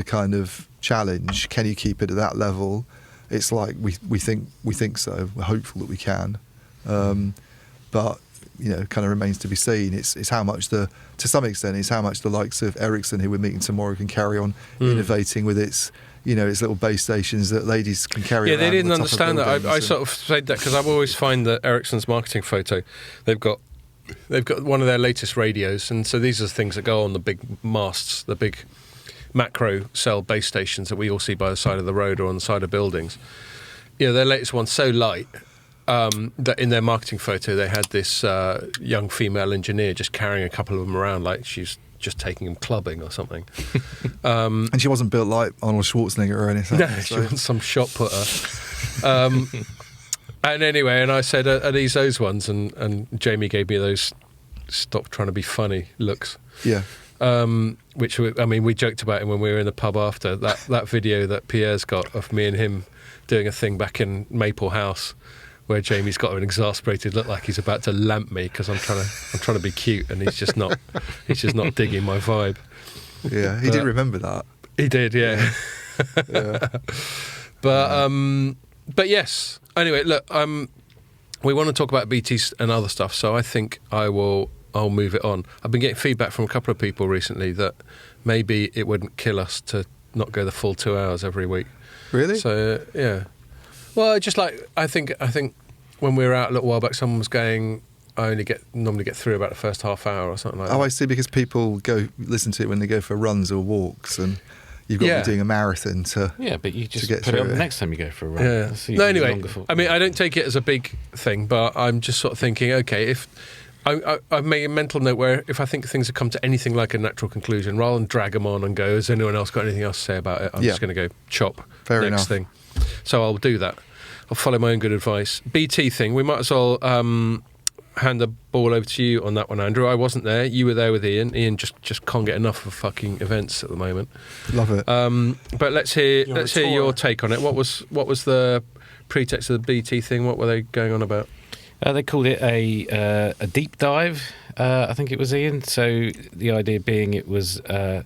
kind of challenge. Can you keep it at that level? It's like we think so. We're hopeful that we can, but you know, kind of remains to be seen. It's how much to some extent, it's how much the likes of Ericsson, who we're meeting tomorrow, can carry on innovating with its, you know, its little base stations that ladies can carry. Yeah, around they didn't on the top of understand that. I buildings sort of said that because I always find that Ericsson's marketing photo, they've got one of their latest radios, and so these are things that go on the big masts, the big macro cell base stations that we all see by the side of the road or on the side of buildings. You know, their latest one's so light that in their marketing photo they had this young female engineer just carrying a couple of them around like she's just taking them clubbing or something. and she wasn't built like Arnold Schwarzenegger or anything. No, she wasn't some shot putter. And anyway, and I said, are these those ones? And Jamie gave me those stop trying to be funny looks. Yeah. Which, I mean, we joked about it when we were in the pub after. That video that Pierre's got of me and him doing a thing back in Maple House where Jamie's got an exasperated look like he's about to lamp me because I'm trying to be cute and he's just not digging my vibe. Yeah, he did remember that. He did, yeah. Yeah. But yes. Anyway, look, we want to talk about BTs and other stuff, so I think I'll move it on. I've been getting feedback from a couple of people recently that maybe it wouldn't kill us to not go the full 2 hours every week. Really? So yeah. Well, just like I think when we were out a little while back, someone was going, I normally get through about the first half hour or something like that. Oh, I see. Because people go listen to it when they go for runs or walks, and you've got to be doing a marathon to. Yeah, but you just get put it on through the it. next time you go for a run. Yeah. That's No, anyway, longer for- I mean, I don't take it as a big thing, but I'm just sort of thinking, okay, if I've made a mental note where if I think things have come to anything like a natural conclusion, rather than drag them on and go, has anyone else got anything else to say about it? I'm just going to go chop Fair next enough. thing. So I'll do that. I'll follow my own good advice. BT thing, we might as well hand the ball over to you on that one, Andrew. I wasn't there. You were there with Ian. Ian just can't get enough of fucking events at the moment. Love it. But let's hear You're on a your tour. take on it. What was the pretext of the BT thing? What were they going on about? They called it a deep dive, I think it was, Ian. So the idea being it was kind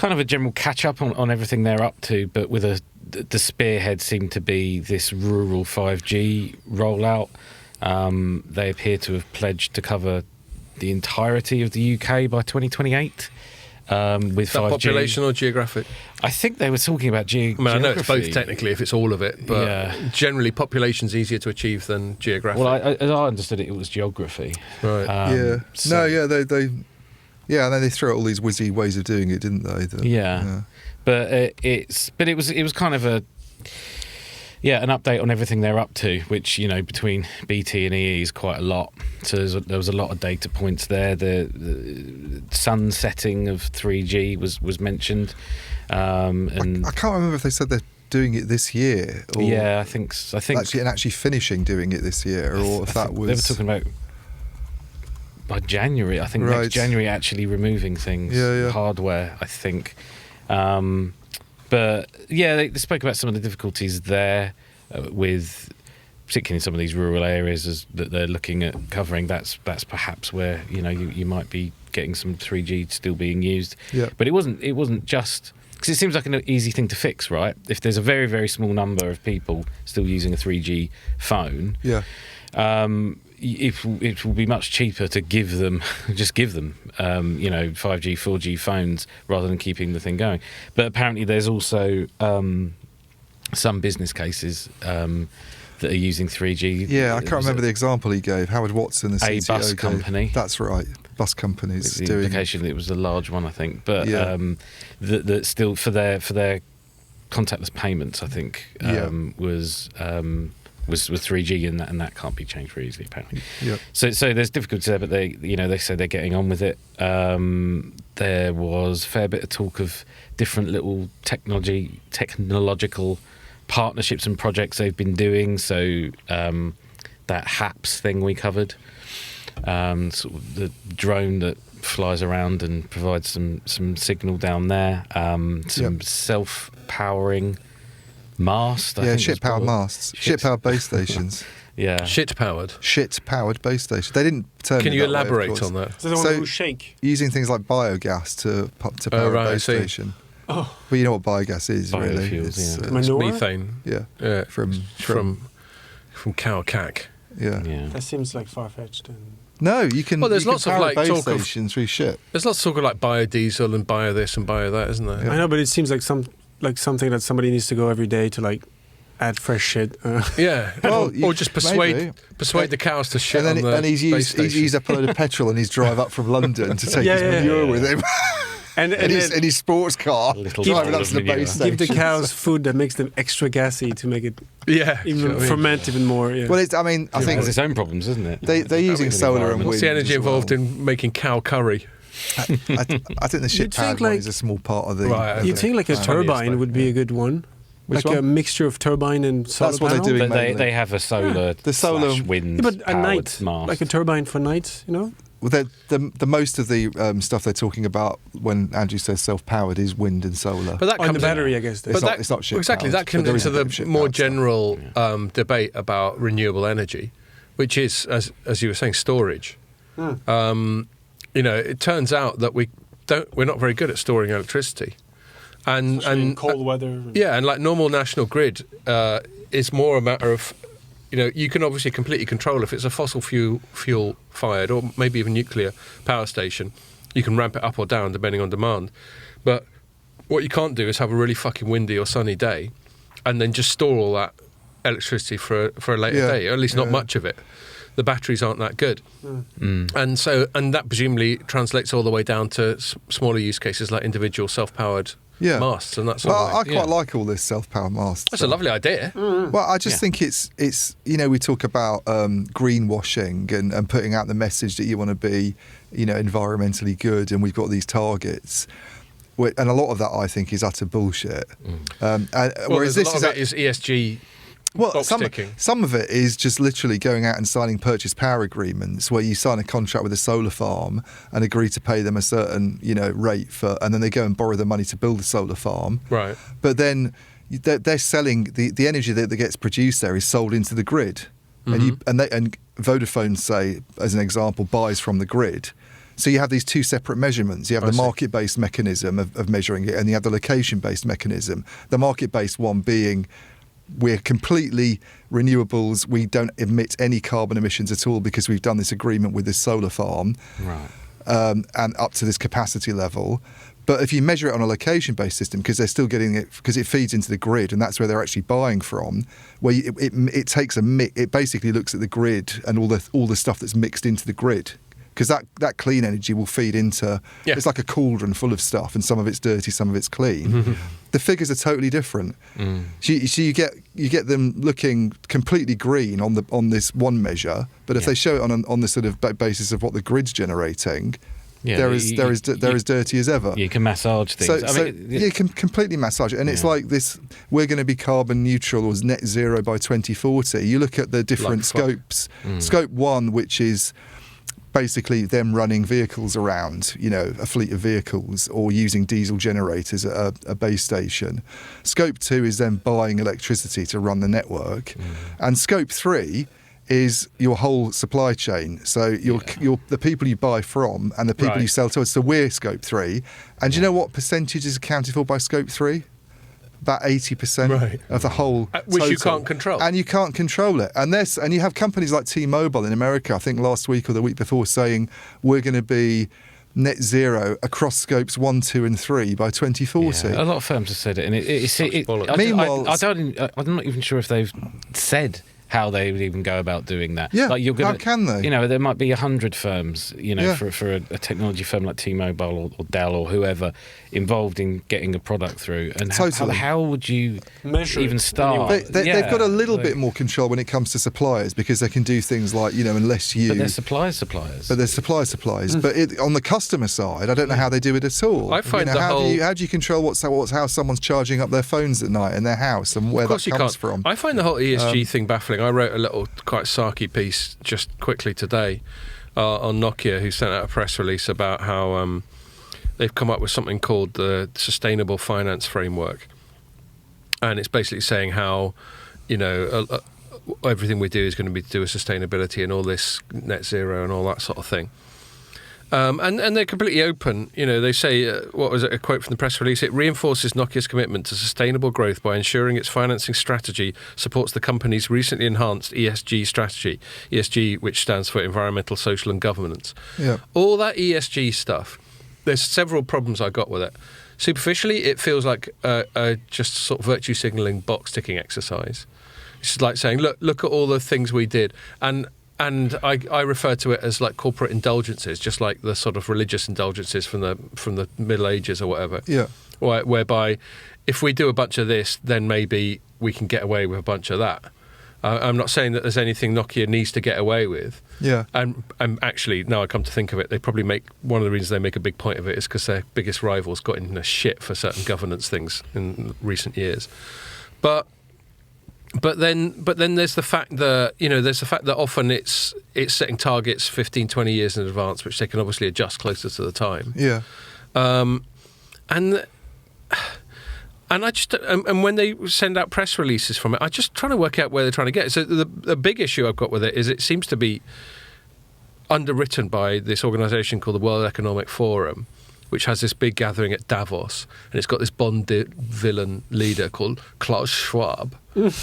of a general catch-up on everything they're up to, but with the spearhead seemed to be this rural 5G rollout. They appear to have pledged to cover the entirety of the UK by 2028 with 5G. Population or geographic? I think they were talking about I mean, I know it's both geography. technically if it's all of it, but generally population's easier to achieve than geographic. Well, as I understood it, it was geography. Right. yeah. so- they. Yeah, and then they threw out all these whizzy ways of doing it, didn't they? Yeah. But it was kind of an update on everything they're up to, which, you know, between BT and EE is quite a lot. So there was a lot of data points there. The sunsetting of 3G was mentioned, and I can't remember if they said they're doing it this year. Or yeah, I think actually finishing doing it this year, or if that was they were talking about by January. I think Right. next January actually removing things, Yeah. hardware. I think. But yeah, they spoke about some of the difficulties there with particularly in some of these rural areas that they're looking at covering, that's perhaps where you might be getting some 3G still being used. Yeah. But it wasn't just because it seems like an easy thing to fix, right? If there's a very, very small number of people still using a 3G phone, Yeah. it will be much cheaper to give them 5G, 4G phones rather than keeping the thing going. But apparently there's also some business cases that are using 3G. Yeah, I can't remember the example he gave. Howard Watson, the CTO, bus company. That's right. Bus companies The doing. implication that it was a large one, I think, but Yeah. that still for their contactless payments, I think was 3G, and that can't be changed very easily, apparently. Yeah. So there's difficulty there, but they say they're getting on with it. There was a fair bit of talk of different little technological partnerships and projects they've been doing. So that HAPS thing we covered, sort of the drone that flies around and provides some signal down there. Some self-powering mast. I think ship-powered masts, ship-powered base stations. Yeah, Shit-powered. Shit-powered base stations. They didn't turn. Can it you that way, of elaborate course. on that? So the one who shake. Using things like biogas to power right, a I base see. station. Oh, Well, you know what biogas is, really. Biofuels, It's, yeah. Manure? Methane. yeah, from cow cack. yeah. that seems like far-fetched. And No, you can. Well, there's you can lots of, power like, a base talk of- station through shit. There's lots of talk of like biodiesel and bio this and bio that, isn't there? Yeah. I know, but it seems like something that somebody needs to go every day to like add fresh shit. Yeah. Well, or just persuade maybe. the cows to shit And on then the he's base used station. up a load of petrol on his drive up from London to take his manure with him. and in then his sports car, Little driving bottle up of to the manure. base station. give the cows food that makes them extra gassy to make it Yeah. even Do you know what I mean? ferment even more. Yeah. Well, I it think has its own problems, isn't it? they're using with the solar and environment. wind. What's the energy as well. involved in making cow curry? I think the ship powered think, one like- is a small part of the. Right, you okay. think like a Funny turbine aspect, would be a good one? Which like one? a mixture of turbine and solar That's what they're panel? doing. But they mainly. have a solar, The solar- / wind Yeah, but at powered night, mast. like a turbine for nights, you know? Well, the most of the stuff they're talking about when Andrew says self-powered is wind and solar. But that On comes the battery, I guess. It's But not- it's not ship exactly. powered, That but comes there is into a bit of ship the more powered stuff. general debate about renewable energy, which is, as you were saying, storage. It turns out that we're not very good at storing electricity, and Especially in and cold weather. yeah, and like normal national grid is more a matter of, you can obviously completely control if it's a fossil fuel fired or maybe even nuclear power station. You can ramp it up or down depending on demand. But what you can't do is have a really fucking windy or sunny day and then just store all that electricity for a later Yeah, day, or at least not yeah. much of it. The batteries aren't that good. And that presumably translates all the way down to smaller use cases like individual self-powered Yeah. masts and that sort Well, of I thing. quite like all this self-powered masts. That's a lovely idea. Well, I just Yeah. think it's we talk about greenwashing and putting out the message that you want to be, environmentally good, and we've got these targets. And a lot of that, I think, is utter bullshit. Well, Whereas a this lot is of it is ESG box ticking. some of it is just literally going out and signing purchase power agreements where you sign a contract with a solar farm and agree to pay them a certain rate and then they go and borrow the money to build the solar farm. Right. But then they're selling the energy that gets produced there is sold into the grid, and Vodafone, say as an example, buys from the grid. So you have these two separate measurements. You have I the see. market-based mechanism of measuring it, and you have the location-based mechanism. The market-based one being we're completely renewables. We don't emit any carbon emissions at all because we've done this agreement with this solar farm, Right. and up to this capacity level. But if you measure it on a location-based system, because they're still getting it, because it feeds into the grid, and that's where they're actually buying from, where it takes it basically looks at the grid and all the stuff that's mixed into the grid. Because that clean energy will feed into, it's like a cauldron full of stuff, and some of it's dirty, some of it's clean. The figures are totally different. So you get them looking completely green on this one measure, but if they show it on the sort of basis of what the grid's generating, Yeah, they're as dirty as ever. You can massage things. So you can completely massage it, and it's like this. We're going to be carbon neutral or net zero by 2040. You look at the different Like fuck. scopes. Scope 1, which is basically them running vehicles around, a fleet of vehicles, or using diesel generators at a base station. Scope 2 is then buying electricity to run the network. And Scope 3 is your whole supply chain. So the people you buy from and the people you sell to. So we're Scope 3. And do you know what percentage is accounted for by Scope 3? About 80% of the whole which total. you can't control. And you can't control it. And you have companies like T-Mobile in America, I think last week or the week before, saying we're going to be net zero across scopes 1, 2 and 3 by 2040. Yeah, a lot of firms have said it. And Meanwhile, I'm not even sure if they've said how they would even go about doing that. Yeah, how can they? There might be 100 firms, for a technology firm like T-Mobile or Dell or whoever involved in getting a product through. And how would you even start? They've got a little bit more control when it comes to suppliers, because they can do things like, unless you... But they're suppliers. But they're suppliers. But on the customer side, I don't know how they do it at all. I find how do you control how someone's charging up their phones at night in their house and where that comes from? I find the whole ESG thing baffling. I wrote a little quite sarky piece just quickly today on Nokia, who sent out a press release about how they've come up with something called the Sustainable Finance Framework. And it's basically saying how, everything we do is going to be to do with sustainability and all this net zero and all that sort of thing. And they're completely open. They say, what was it, a quote from the press release? It reinforces Nokia's commitment to sustainable growth by ensuring its financing strategy supports the company's recently enhanced ESG strategy. ESG, which stands for Environmental, Social and Governance. Yeah. All that ESG stuff, there's several problems I got with it. Superficially, it feels like a just sort of virtue signalling box ticking exercise. It's like saying, look at all the things we did. And I refer to it as like corporate indulgences, just like the sort of religious indulgences from the Middle Ages or whatever. Yeah. Whereby if we do a bunch of this, then maybe we can get away with a bunch of that. I'm not saying that there's anything Nokia needs to get away with. Yeah. And actually, now I come to think of it, they probably one of the reasons they make a big point of it is because their biggest rivals got in a shit for certain governance things in recent years. But then there's the fact that often it's setting targets 15, 20 years in advance, which they can obviously adjust closer to the time. Yeah. And I just when they send out press releases from it, I'm just trying to work out where they're trying to get it. So the big issue I've got with it is it seems to be underwritten by this organisation called the World Economic Forum, which has this big gathering at Davos, and it's got this Bond villain leader called Klaus Schwab. Good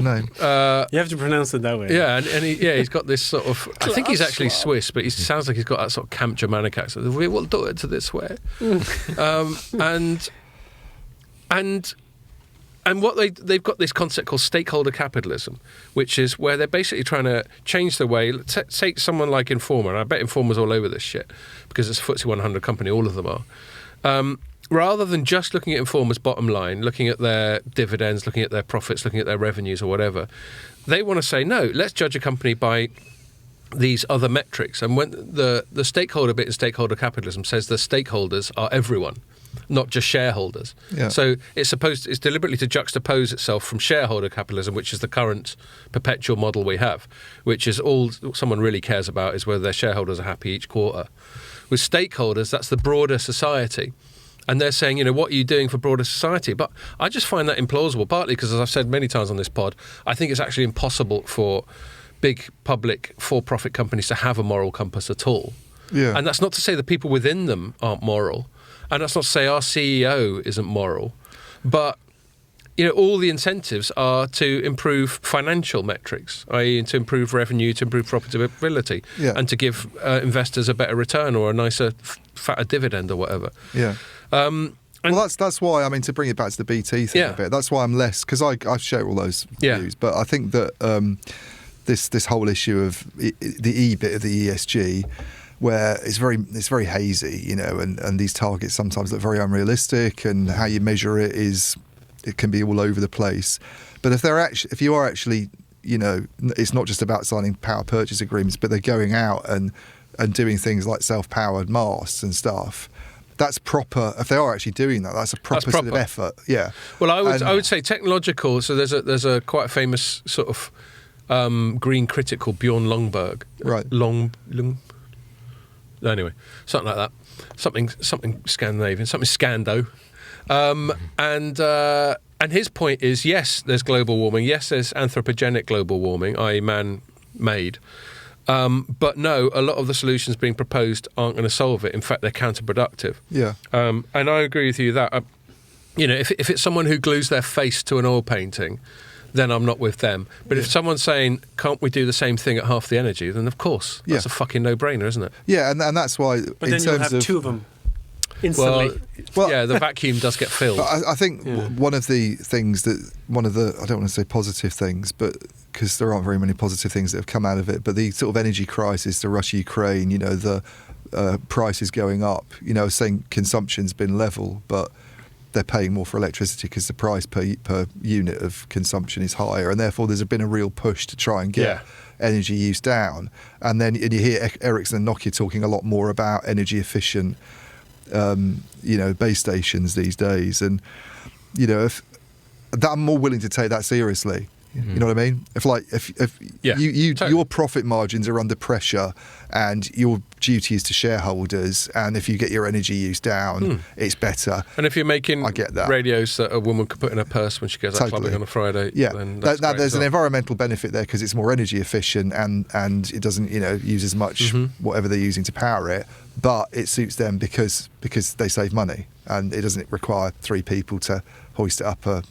name. You have to pronounce it that way. Yeah, and he's got this sort of... I think he's actually Swiss, but he sounds like he's got that sort of Camp Germanic accent. We will do it to this way. And what they've got this concept called stakeholder capitalism, which is where they're basically trying to change the way. Take someone like Informer, and I bet Informer's all over this shit because it's a FTSE 100 company, all of them are. Rather than just looking at Informer's bottom line, looking at their dividends, looking at their profits, looking at their revenues or whatever, they want to say, no, let's judge a company by these other metrics. And when the stakeholder bit in stakeholder capitalism says the stakeholders are everyone, not just shareholders. Yeah. So it's deliberately to juxtapose itself from shareholder capitalism, which is the current perpetual model we have, which is all someone really cares about is whether their shareholders are happy each quarter. With stakeholders, that's the broader society. And they're saying, what are you doing for broader society? But I just find that implausible, partly because, as I've said many times on this pod, I think it's actually impossible for big public for-profit companies to have a moral compass at all. Yeah. And that's not to say the people within them aren't moral. And that's not to say our CEO isn't moral. But, all the incentives are to improve financial metrics, i.e. to improve revenue, to improve profitability, and to give investors a better return or a nicer, fatter dividend or whatever. Yeah. Well, that's why, to bring it back to the BT thing a bit, that's why I'm less, because I share all those views, but I think that this whole issue of the E bit of the ESG, where it's very hazy, and these targets sometimes look very unrealistic, and how you measure it can be all over the place. But if you are actually, it's not just about signing power purchase agreements, but they're going out and doing things like self-powered masts and stuff. That's proper. If they are actually doing that, that's a proper sort of effort. Yeah. Well, I would say technological. So there's a quite famous sort of green critic called Bjorn Longberg. Right. Anyway, something like that. Something Scandinavian, something Scando. And his point is, yes, there's global warming. Yes, there's anthropogenic global warming, i.e. man-made. But no, a lot of the solutions being proposed aren't going to solve it. In fact, they're counterproductive. Yeah. And I agree with you that, if it's someone who glues their face to an oil painting, then I'm not with them. But if someone's saying, can't we do the same thing at half the energy, then of course, that's a fucking no-brainer, isn't it? Yeah, and that's why... But then you'll have two of them instantly. Well, yeah, the vacuum does get filled. But I think one of the things I don't want to say positive things, but because there aren't very many positive things that have come out of it, but the sort of energy crisis, the Russia-Ukraine, the prices going up, saying consumption's been level, but they're paying more for electricity because the price per unit of consumption is higher, and therefore there's been a real push to try and get energy use down. And then you hear Ericsson and Nokia talking a lot more about energy efficient base stations these days, and if that, I'm more willing to take that seriously. You know what I mean? If your profit margins are under pressure and your duty is to shareholders, and if you get your energy use down, it's better. And if you're making I get that. radios that a woman could put in her purse when she goes out clubbing on a Friday, then that's great there's as an well. environmental benefit there because it's more energy efficient and it doesn't use as much whatever they're using to power it, but it suits them because they save money, and it doesn't require 3 people to hoist it up a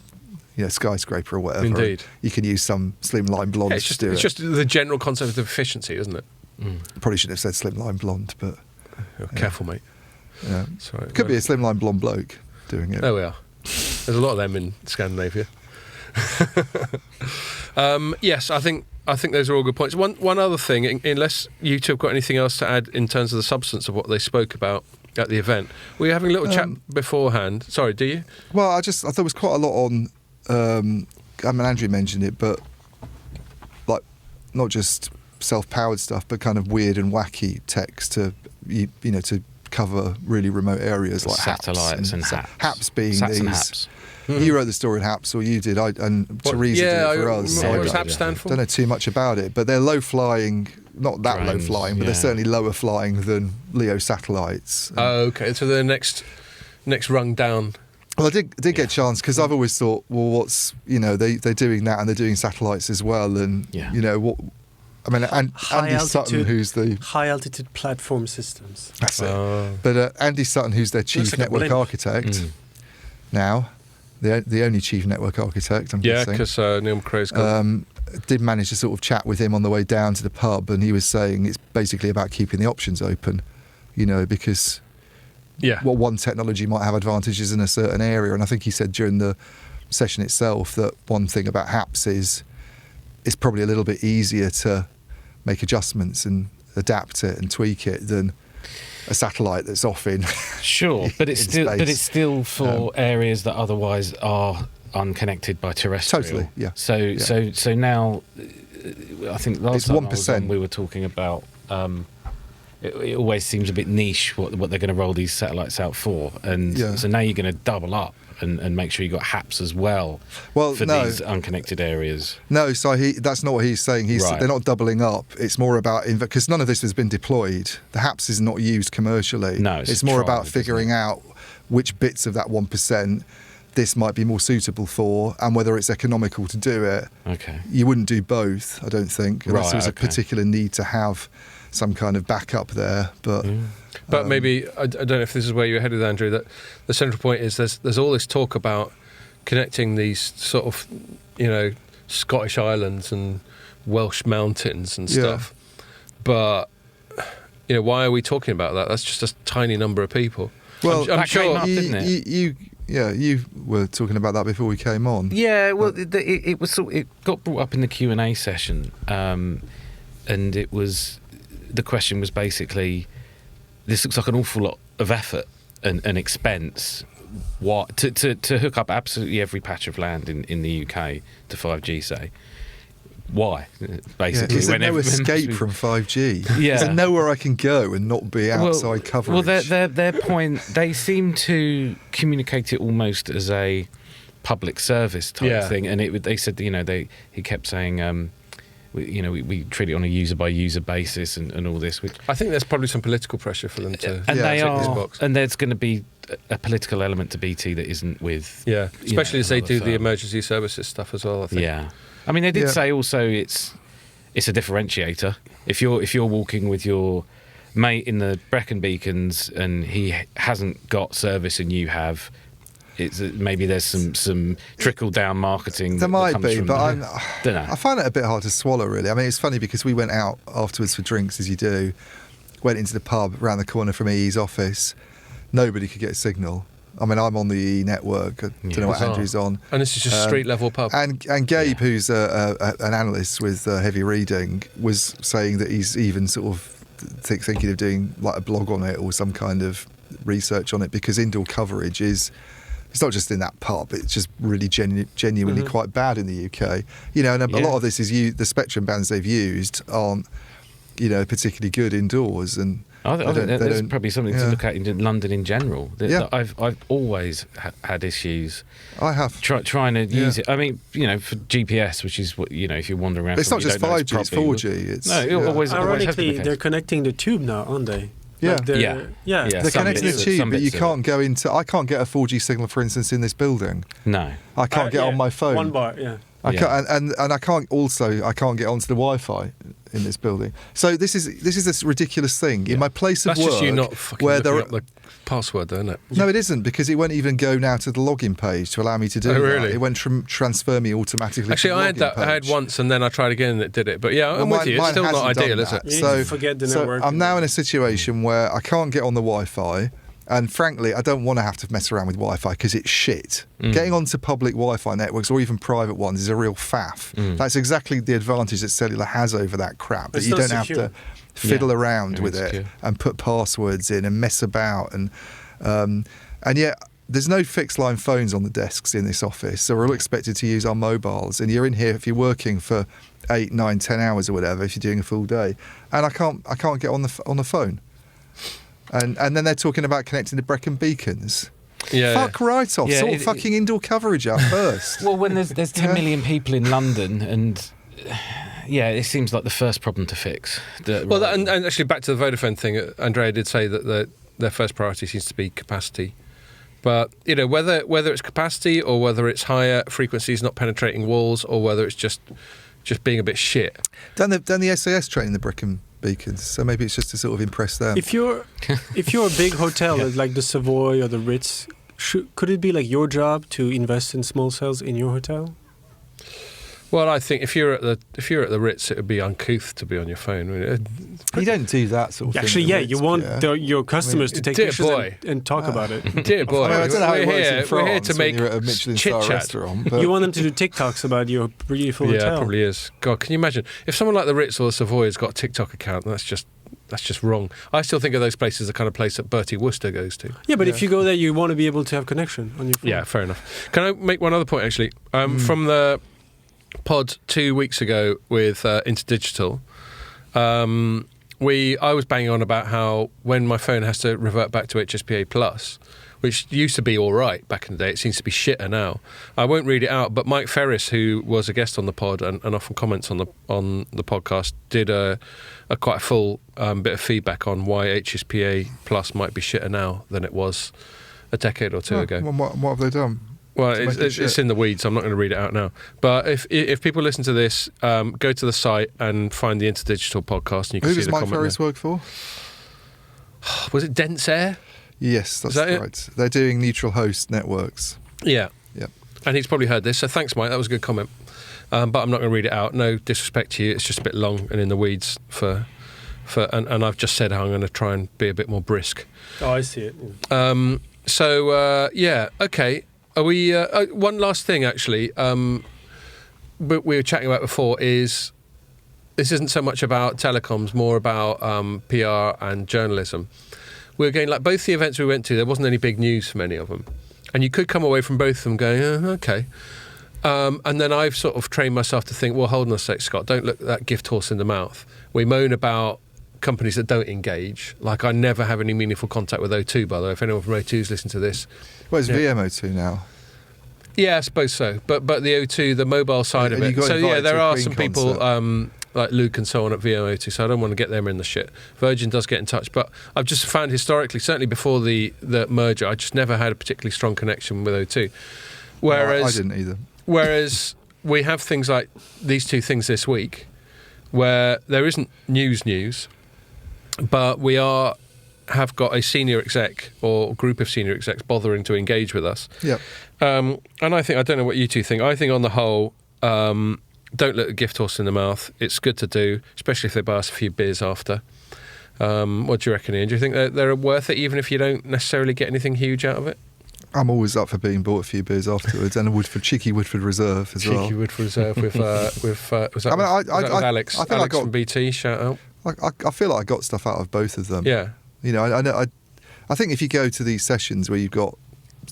skyscraper or whatever. Indeed. You can use some slimline blonde It's just the general concept of efficiency, isn't it? Probably shouldn't have said slimline blonde, but Careful, mate. yeah. Sorry, Could be a slimline blonde bloke doing it. There we are. There's a lot of them in Scandinavia. Yes, I think those are all good points. One other thing, unless you two have got anything else to add in terms of the substance of what they spoke about at the event, we were having a little chat beforehand. Sorry, do you? Well, I thought there was quite a lot on. Andrew mentioned it, but like not just self-powered stuff, but kind of weird and wacky techs to to cover really remote areas like satellites and HAPS. HAPS being Sats these. and HAPS. You wrote the story in HAPS, or you did, and Teresa did it for us. What I does HAPS stand for? don't know too much about it, but they're low flying, not that low Drones, flying, but they're certainly lower flying than LEO satellites. Oh, okay. So the next rung down. Well, I did get a chance because I've always thought, well, what's they're doing that and they're doing satellites as well, and what. I mean, Andy Sutton, who's the high altitude platform systems. That's it. But Andy Sutton, who's their chief like network architect now, the only chief network architect, I'm guessing. Because Neil McRae's gone. Did manage to sort of chat with him on the way down to the pub, and he was saying it's basically about keeping the options open, because one technology might have advantages in a certain area. And I think he said during the session itself that one thing about HAPS is it's probably a little bit easier to make adjustments and adapt it and tweak it than a satellite that's off in Sure, but it's still space. For areas that otherwise are unconnected by terrestrial. Totally, yeah. So now, I think last It's time I was 1%. on, we were talking about. It always seems a bit niche what they're going to roll these satellites out for, and so now you're going to double up and make sure you got HAPS as well. Well, for no. these unconnected areas. No, so that's not what he's saying. They're not doubling up. It's more about because none of this has been deployed. The HAPS is not used commercially. No, it's more trial, about figuring out which bits of that 1% this might be more suitable for, and whether it's economical to do it. Okay. You wouldn't do both, I don't think, unless there was a particular need to have some kind of backup there. But Maybe I don't know if this is where you're headed, Andrew. That the central point is there's all this talk about connecting these sort of Scottish islands and Welsh mountains and stuff. But why are we talking about that? That's just a tiny number of people. Well, I'm sure came up, didn't it? You were talking about that before we came on. Yeah, well, it got brought up in the Q&A session, and it was the question was basically, this looks like an awful lot of effort and expense. What to hook up absolutely every patch of land in the UK to 5G, say? Why? Basically, is there no escape from 5G? Yeah. Is there nowhere I can go and not be outside coverage? Well, their point, they seem to communicate it almost as a public service type thing, and they said, he kept saying, we treat it on a user by user basis and all this. Which, I think there's probably some political pressure for them to and they check this are, box. and there's going to be a political element to BT that isn't with. Yeah, especially as they do the firm. emergency services stuff as well. I think. Yeah, I mean they did say also it's a differentiator. If you're walking with your mate in the Brecon Beacons and he hasn't got service and you have. Maybe there's some trickle down marketing. There might be, but I don't know. I find it a bit hard to swallow, really. I mean, it's funny because we went out afterwards for drinks, as you do. Went into the pub around the corner from EE's office. Nobody could get a signal. I mean, I'm on the EE network. I don't know what bizarre. Andrew's on. And this is just a street level pub. And Gabe, who's an analyst with heavy reading, was saying that he's even sort of thinking of doing like a blog on it or some kind of research on it, because indoor coverage is. It's not just in that pub, it's just really genuinely quite bad in the UK. You know, and a lot of this is the spectrum bands they've used aren't, particularly good indoors. And I think there's probably something to look at in London in general. I've always had issues. I have. Trying to use it. I mean, for GPS, which is what, if you're wandering around. But it's not just 5G, it's 4G. It always has Ironically, been the they're case. connecting the tube now, aren't they? Yeah. Like They're connecting the tube, but you can't go into. I can't get a 4G signal, for instance, in this building. No. I can't get on my phone. One bar, yeah. I can't, and I can't get onto the Wi-Fi in this building. So this is this ridiculous thing in my place of That's work. just you not fucking where looking there up the password, though, isn't it? No, it isn't, because it won't even go now to the login page to allow me to do that. Really? It won't transfer me automatically. Actually, to the I had login that. page. I had once, and then I tried again, and it did it. But yeah, I'm with you. It's Mine still not hasn't done ideal, is that. it? You So, forget the so network. I'm now in a situation where I can't get on the Wi-Fi. And frankly, I don't want to have to mess around with Wi-Fi because it's shit. Getting onto public Wi-Fi networks or even private ones is a real faff. That's exactly the advantage that cellular has over that crap. That It's you not don't secure. have to fiddle around with secure. it and put passwords in and mess about. And yet, there's no fixed line phones on the desks in this office, so we're all expected to use our mobiles. And you're in here if you're working for 8, 9, 10 hours or whatever, if you're doing a full day. And I can't get on the phone. And then they're talking about connecting to Brecon Beacons. Yeah. Fuck right off. Sort fucking indoor coverage out first. Well, when there's 10 million people in London, and it seems like the first problem to fix. And actually, back to the Vodafone thing, Andrea did say that their first priority seems to be capacity. But whether it's capacity or whether it's higher frequencies not penetrating walls or whether it's just being a bit shit. Done the SAS training the Brecon Beacons, so maybe it's just to sort of impress them. If you're a big hotel like the Savoy or the Ritz, could it be like your job to invest in small cells in your hotel? Well, I think if you're at the Ritz, it would be uncouth to be on your phone. You don't do that sort of thing. Actually, at yeah, Ritz, you want yeah. your customers to take Dear pictures boy. and talk about it. Dear boy, I don't know how it works in we're here France to make when you're at a Michelin chit star chat. restaurant. But You want them to do TikToks about your beautiful Yeah, hotel. it probably is. God, can you imagine if someone like the Ritz or the Savoy has got a TikTok account? That's just wrong. I still think of those places the kind of place that Bertie Wooster goes to. Yeah, but if you go there, you want to be able to have connection on your phone. Yeah, fair enough. Can I make one other point, actually? From the pod 2 weeks ago with Interdigital, I was banging on about how when my phone has to revert back to HSPA Plus, which used to be all right back in the day, it seems to be shitter now. I won't read it out, but Mike Ferris, who was a guest on the pod and often comments on the podcast, did a quite full bit of feedback on why HSPA Plus might be shitter now than it was a decade or two ago. What have they done? Well, to make it it's shit? in the weeds. I'm not going to read it out now. But if people listen to this, go to the site and find the Interdigital podcast, and you can Who see does the Mike comment Ferris work for? there. Was it Dense Air? Yes, that's that it? right. They're doing neutral host networks. Yeah. Yep. And he's probably heard this, so thanks, Mike. That was a good comment. But I'm not going to read it out. No disrespect to you. It's just a bit long and in the weeds and I've just said how I'm going to try and be a bit more brisk. Oh, I see it. Okay. Are we? One last thing, actually. We were chatting about before is this isn't so much about telecoms, more about PR and journalism. We were going like both the events we went to. There wasn't any big news from any of them, and you could come away from both of them going, okay. And then I've sort of trained myself to think, well, hold on a sec, Scott, don't look that gift horse in the mouth. We moan about companies that don't engage. Like, I never have any meaningful contact with O2, by the way. If anyone from O2's listening to this. Well, it's VMO2 now. Yeah, I suppose so. But the O2, the mobile side And of you it. got So, invited yeah, there to a are Queen some people concert. like Luke and so on at VMO2, so I don't want to get them in the shit. Virgin does get in touch, but I've just found historically, certainly before the merger, I just never had a particularly strong connection with O2. Whereas No, I didn't either. Whereas we have things like these two things this week, where there isn't news, but we have got a senior exec or group of senior execs bothering to engage with us. Yeah. And I don't know what you two think. I think on the whole, don't look a gift horse in the mouth. It's good to do, especially if they buy us a few beers after. What do you reckon, Ian? Do you think they're worth it, even if you don't necessarily get anything huge out of it? I'm always up for being bought a few beers afterwards, and a cheeky Woodford Reserve as well. Cheeky Woodford Reserve with was that with Alex? I think Alex from BT, shout out. I feel like I got stuff out of both of them. Yeah. You know, I think if you go to these sessions where you've got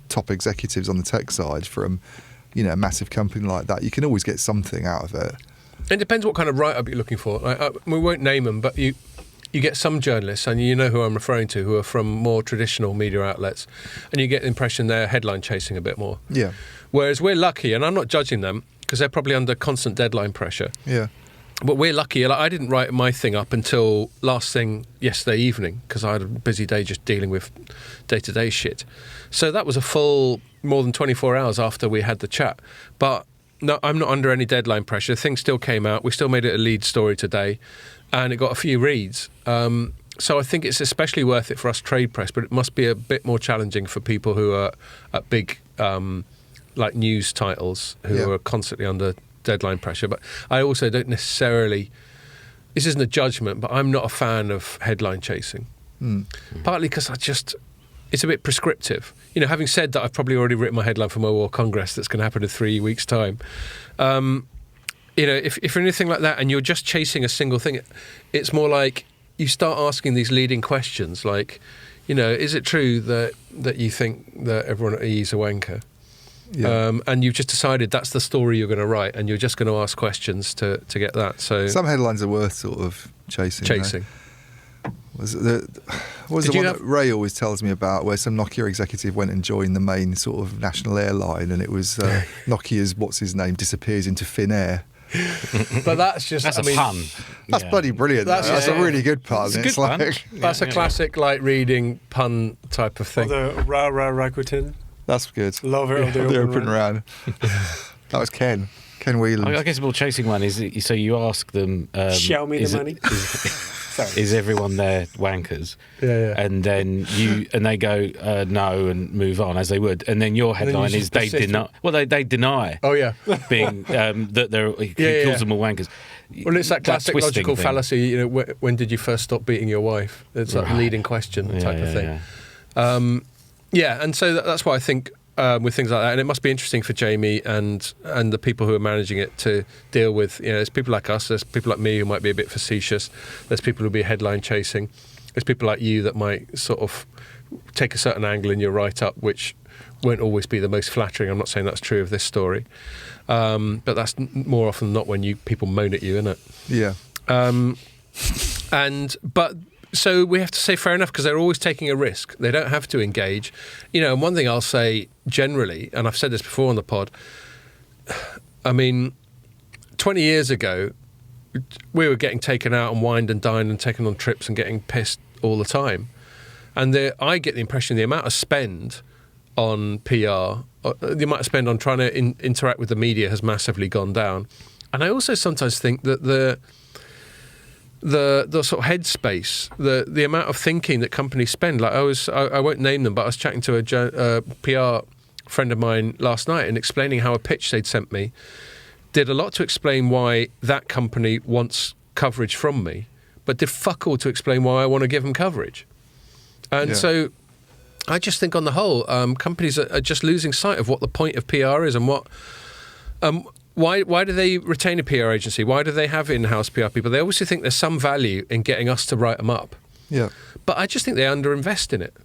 top executives on the tech side from, you know, a massive company like that, you can always get something out of it. It depends what kind of write-up you're looking for. We won't name them, but you get some journalists, and you know who I'm referring to, who are from more traditional media outlets, and you get the impression they're headline chasing a bit more. Yeah. Whereas we're lucky, and I'm not judging them, because they're probably under constant deadline pressure. Yeah. But we're lucky. Like, I didn't write my thing up until last thing yesterday evening, because I had a busy day just dealing with day-to-day shit. So that was a full more than 24 hours after we had the chat. But no, I'm not under any deadline pressure. The thing still came out. We still made it a lead story today, and it got a few reads. So I think it's especially worth it for us trade press, but it must be a bit more challenging for people who are at big like news titles who are constantly under deadline pressure. But I also don't necessarily, this isn't a judgment, but I'm not a fan of headline chasing. Partly because it's a bit prescriptive. You know, having said that, I've probably already written my headline for Mobile World Congress that's going to happen in 3 weeks' time. You know, if you're anything like that and you're just chasing a single thing, it's more like you start asking these leading questions like, you know, is it true that you think that everyone at EE is a wanker? Yeah. And you've just decided that's the story you're going to write, and you're just going to ask questions to get that. So some headlines are worth sort of chasing. Was the one that Ray always tells me about, where some Nokia executive went and joined the main sort of national airline, and it was Nokia's what's his name disappears into thin air. But that's a pun. That's bloody brilliant. That's a really good pun. It's like pun. That's a classic light reading pun type of thing. Or the Ra Ra Rakuten. That's good. Lover of the open round. That was Ken Whelan. I guess a more chasing one is so you ask them. Show me the money. Is everyone there wankers? Yeah. And then they go no and move on as they would, and then your headline is they deny. Well, they deny. Oh yeah, being that he calls them all wankers. Well, it's that classic logical fallacy. You know, when did you first stop beating your wife? It's that leading question type of thing. Yeah, and so that's why I think with things like that, and it must be interesting for Jamie and the people who are managing it to deal with. You know, there's people like us, there's people like me who might be a bit facetious, there's people who'll be headline chasing, there's people like you that might sort of take a certain angle in your write-up, which won't always be the most flattering. I'm not saying that's true of this story, but that's more often than not when people moan at you, isn't it? Yeah. So we have to say fair enough, because they're always taking a risk. They don't have to engage. You know, and one thing I'll say generally, and I've said this before on the pod, I mean, 20 years ago, we were getting taken out and wined and dined and taken on trips and getting pissed all the time. And I get the impression the amount of spend on PR, the amount of spend on trying to interact with the media has massively gone down. And I also sometimes think that the sort of headspace, the amount of thinking that companies spend. Like I won't name them, but I was chatting to a PR friend of mine last night and explaining how a pitch they'd sent me did a lot to explain why that company wants coverage from me, but did fuck all to explain why I want to give them coverage. And so I just think on the whole, companies are just losing sight of what the point of PR is and what... Why do they retain a PR agency? Why do they have in-house PR people? They obviously think there's some value in getting us to write them up. Yeah. But I just think they underinvest in it.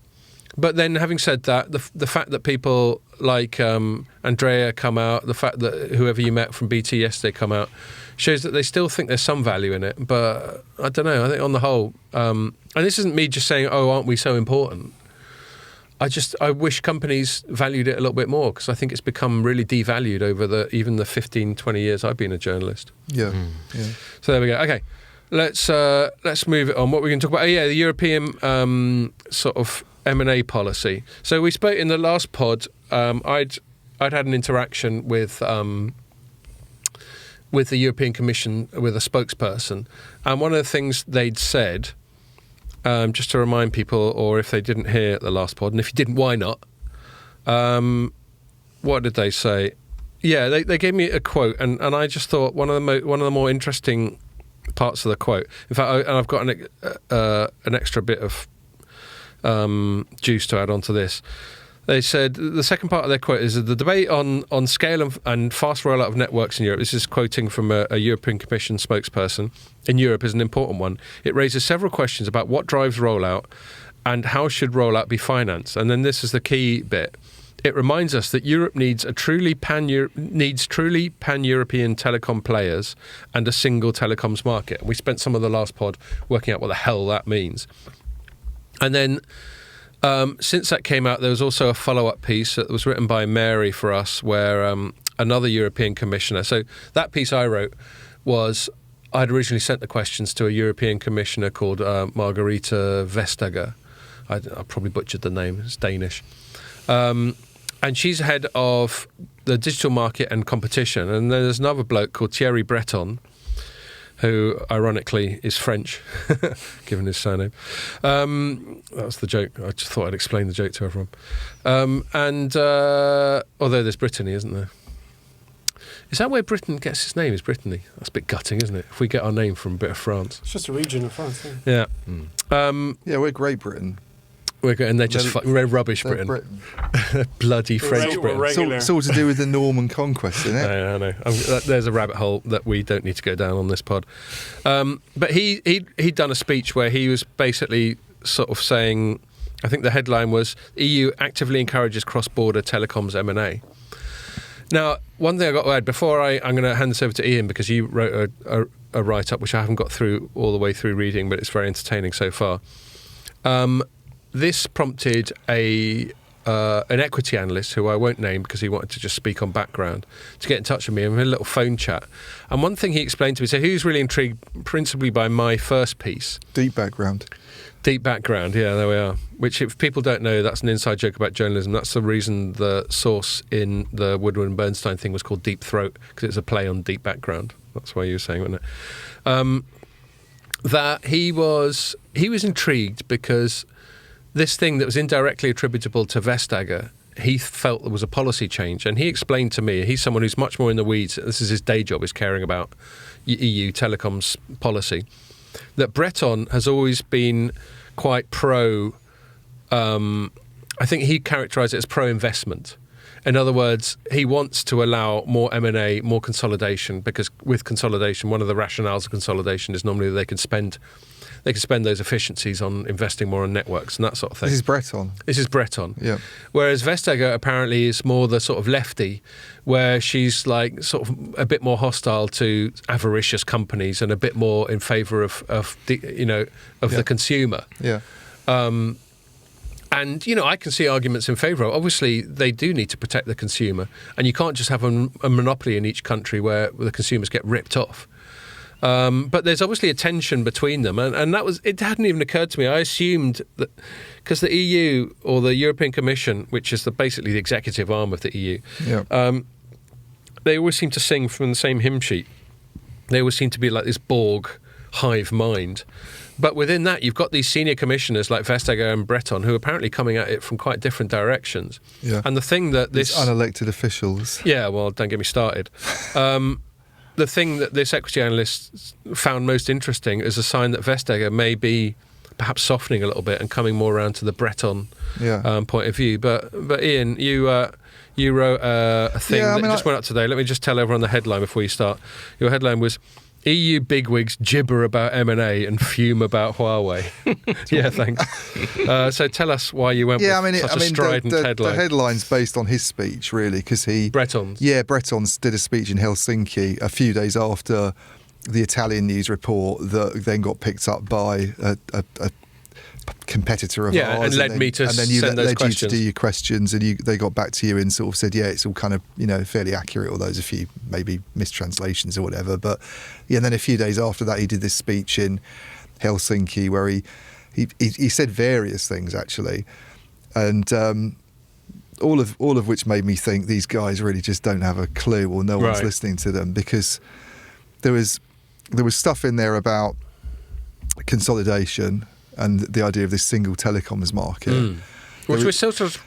But then having said that, the fact that people like Andrea come out, the fact that whoever you met from BT yesterday come out, shows that they still think there's some value in it. But I don't know. I think on the whole, and this isn't me just saying, oh, aren't we so important? I wish companies valued it a little bit more, because I think it's become really devalued over even the 15, 20 years I've been a journalist. Yeah. Yeah. So there we go. Okay, let's move it on. What we're going to talk about? The European sort of M&A policy. So we spoke in the last pod. I'd had an interaction with the European Commission, with a spokesperson, and one of the things they'd said, just to remind people, or if they didn't hear the last pod, and if you didn't, why not? What did they say? Yeah, they gave me a quote, and I just thought one of the more interesting parts of the quote. In fact, I've got an extra bit of juice to add onto this. They said the second part of their quote is that the debate on scale and fast rollout of networks in Europe, this is quoting from a European Commission spokesperson, in Europe is an important one. It raises several questions about what drives rollout and how should rollout be financed. And then this is the key bit. It reminds us that Europe needs truly pan-European telecom players and a single telecoms market. And we spent some of the last pod working out what the hell that means. And then since that came out, there was also a follow-up piece that was written by Mary for us, where another European commissioner. So that piece I wrote was, I'd originally sent the questions to a European commissioner called Margarita Vestager. I probably butchered the name. It's Danish. And she's head of the digital market and competition. And then there's another bloke called Thierry Breton, who ironically is French, given his surname. That was the joke. I just thought I'd explain the joke to everyone. Although there's Brittany, isn't there? Is that where Britain gets its name, is Brittany? That's a bit gutting, isn't it? If we get our name from a bit of France. It's just a region of France. Yeah. Yeah. Yeah, we're Great Britain. We're good, and they're rubbish, They're Britain. Bloody French Britain. It's all to do with the Norman conquest, isn't it? I know. There's a rabbit hole that we don't need to go down on this pod. But he'd done a speech where he was basically sort of saying, I think the headline was, EU actively encourages cross-border telecoms M&A. Now, one thing I got to add, before I'm going to hand this over to Ian, because you wrote a write-up, which I haven't got through all the way through reading, but it's very entertaining so far. This prompted an equity analyst, who I won't name because he wanted to just speak on background, to get in touch with me and we had a little phone chat. And one thing he explained to me, so he was really intrigued principally by my first piece. Deep background, yeah, there we are. Which, if people don't know, that's an inside joke about journalism. That's the reason the source in the Woodward and Bernstein thing was called Deep Throat, because it's a play on deep background. That's why you were saying, wasn't it? That he was intrigued because this thing that was indirectly attributable to Vestager, he felt there was a policy change. And he explained to me, he's someone who's much more in the weeds, this is his day job, is caring about EU telecoms policy, that Breton has always been quite pro, I think he characterised it as pro-investment. In other words, he wants to allow more M&A, more consolidation, because with consolidation, one of the rationales of consolidation is normally that they can spend those efficiencies on investing more on networks and that sort of thing. This is Breton. Yeah. Whereas Vestager apparently is more the sort of lefty, where she's like sort of a bit more hostile to avaricious companies and a bit more in favour of the consumer. Yeah. And, I can see arguments in favour of. Obviously, they do need to protect the consumer, and you can't just have a monopoly in each country where the consumers get ripped off. But there's obviously a tension between them, and it hadn't even occurred to me. I assumed that because the EU, or the European Commission, which is basically the executive arm of the EU, they always seem to sing from the same hymn sheet. They always seem to be like this Borg hive mind. But within that, you've got these senior commissioners like Vestager and Breton, who are apparently coming at it from quite different directions. Yeah. And the thing that These unelected officials. Yeah, well, don't get me started. The thing that this equity analyst found most interesting is a sign that Vestager may be perhaps softening a little bit and coming more around to the Breton point of view. But Ian, you wrote a thing that just went up today. Let me just tell everyone the headline before you start. Your headline was, EU bigwigs gibber about M&A and fume about Huawei. Yeah, thanks. So tell us why you went with such a strident headline. The headline's based on his speech, really, because Breton's did a speech in Helsinki a few days after the Italian news report that then got picked up by competitor of Yeah, ours. and led me to and then you send those led you to questions. do your questions, and they got back to you and sort of said, yeah, it's all kind of, fairly accurate, although there's a few maybe mistranslations or whatever. But yeah, and then a few days after that, he did this speech in Helsinki where he said various things actually, and all of which made me think these guys really just don't have a clue, or no one's Right. listening to them, because there was stuff in there about consolidation and the idea of this single telecoms market. Which we're still sort of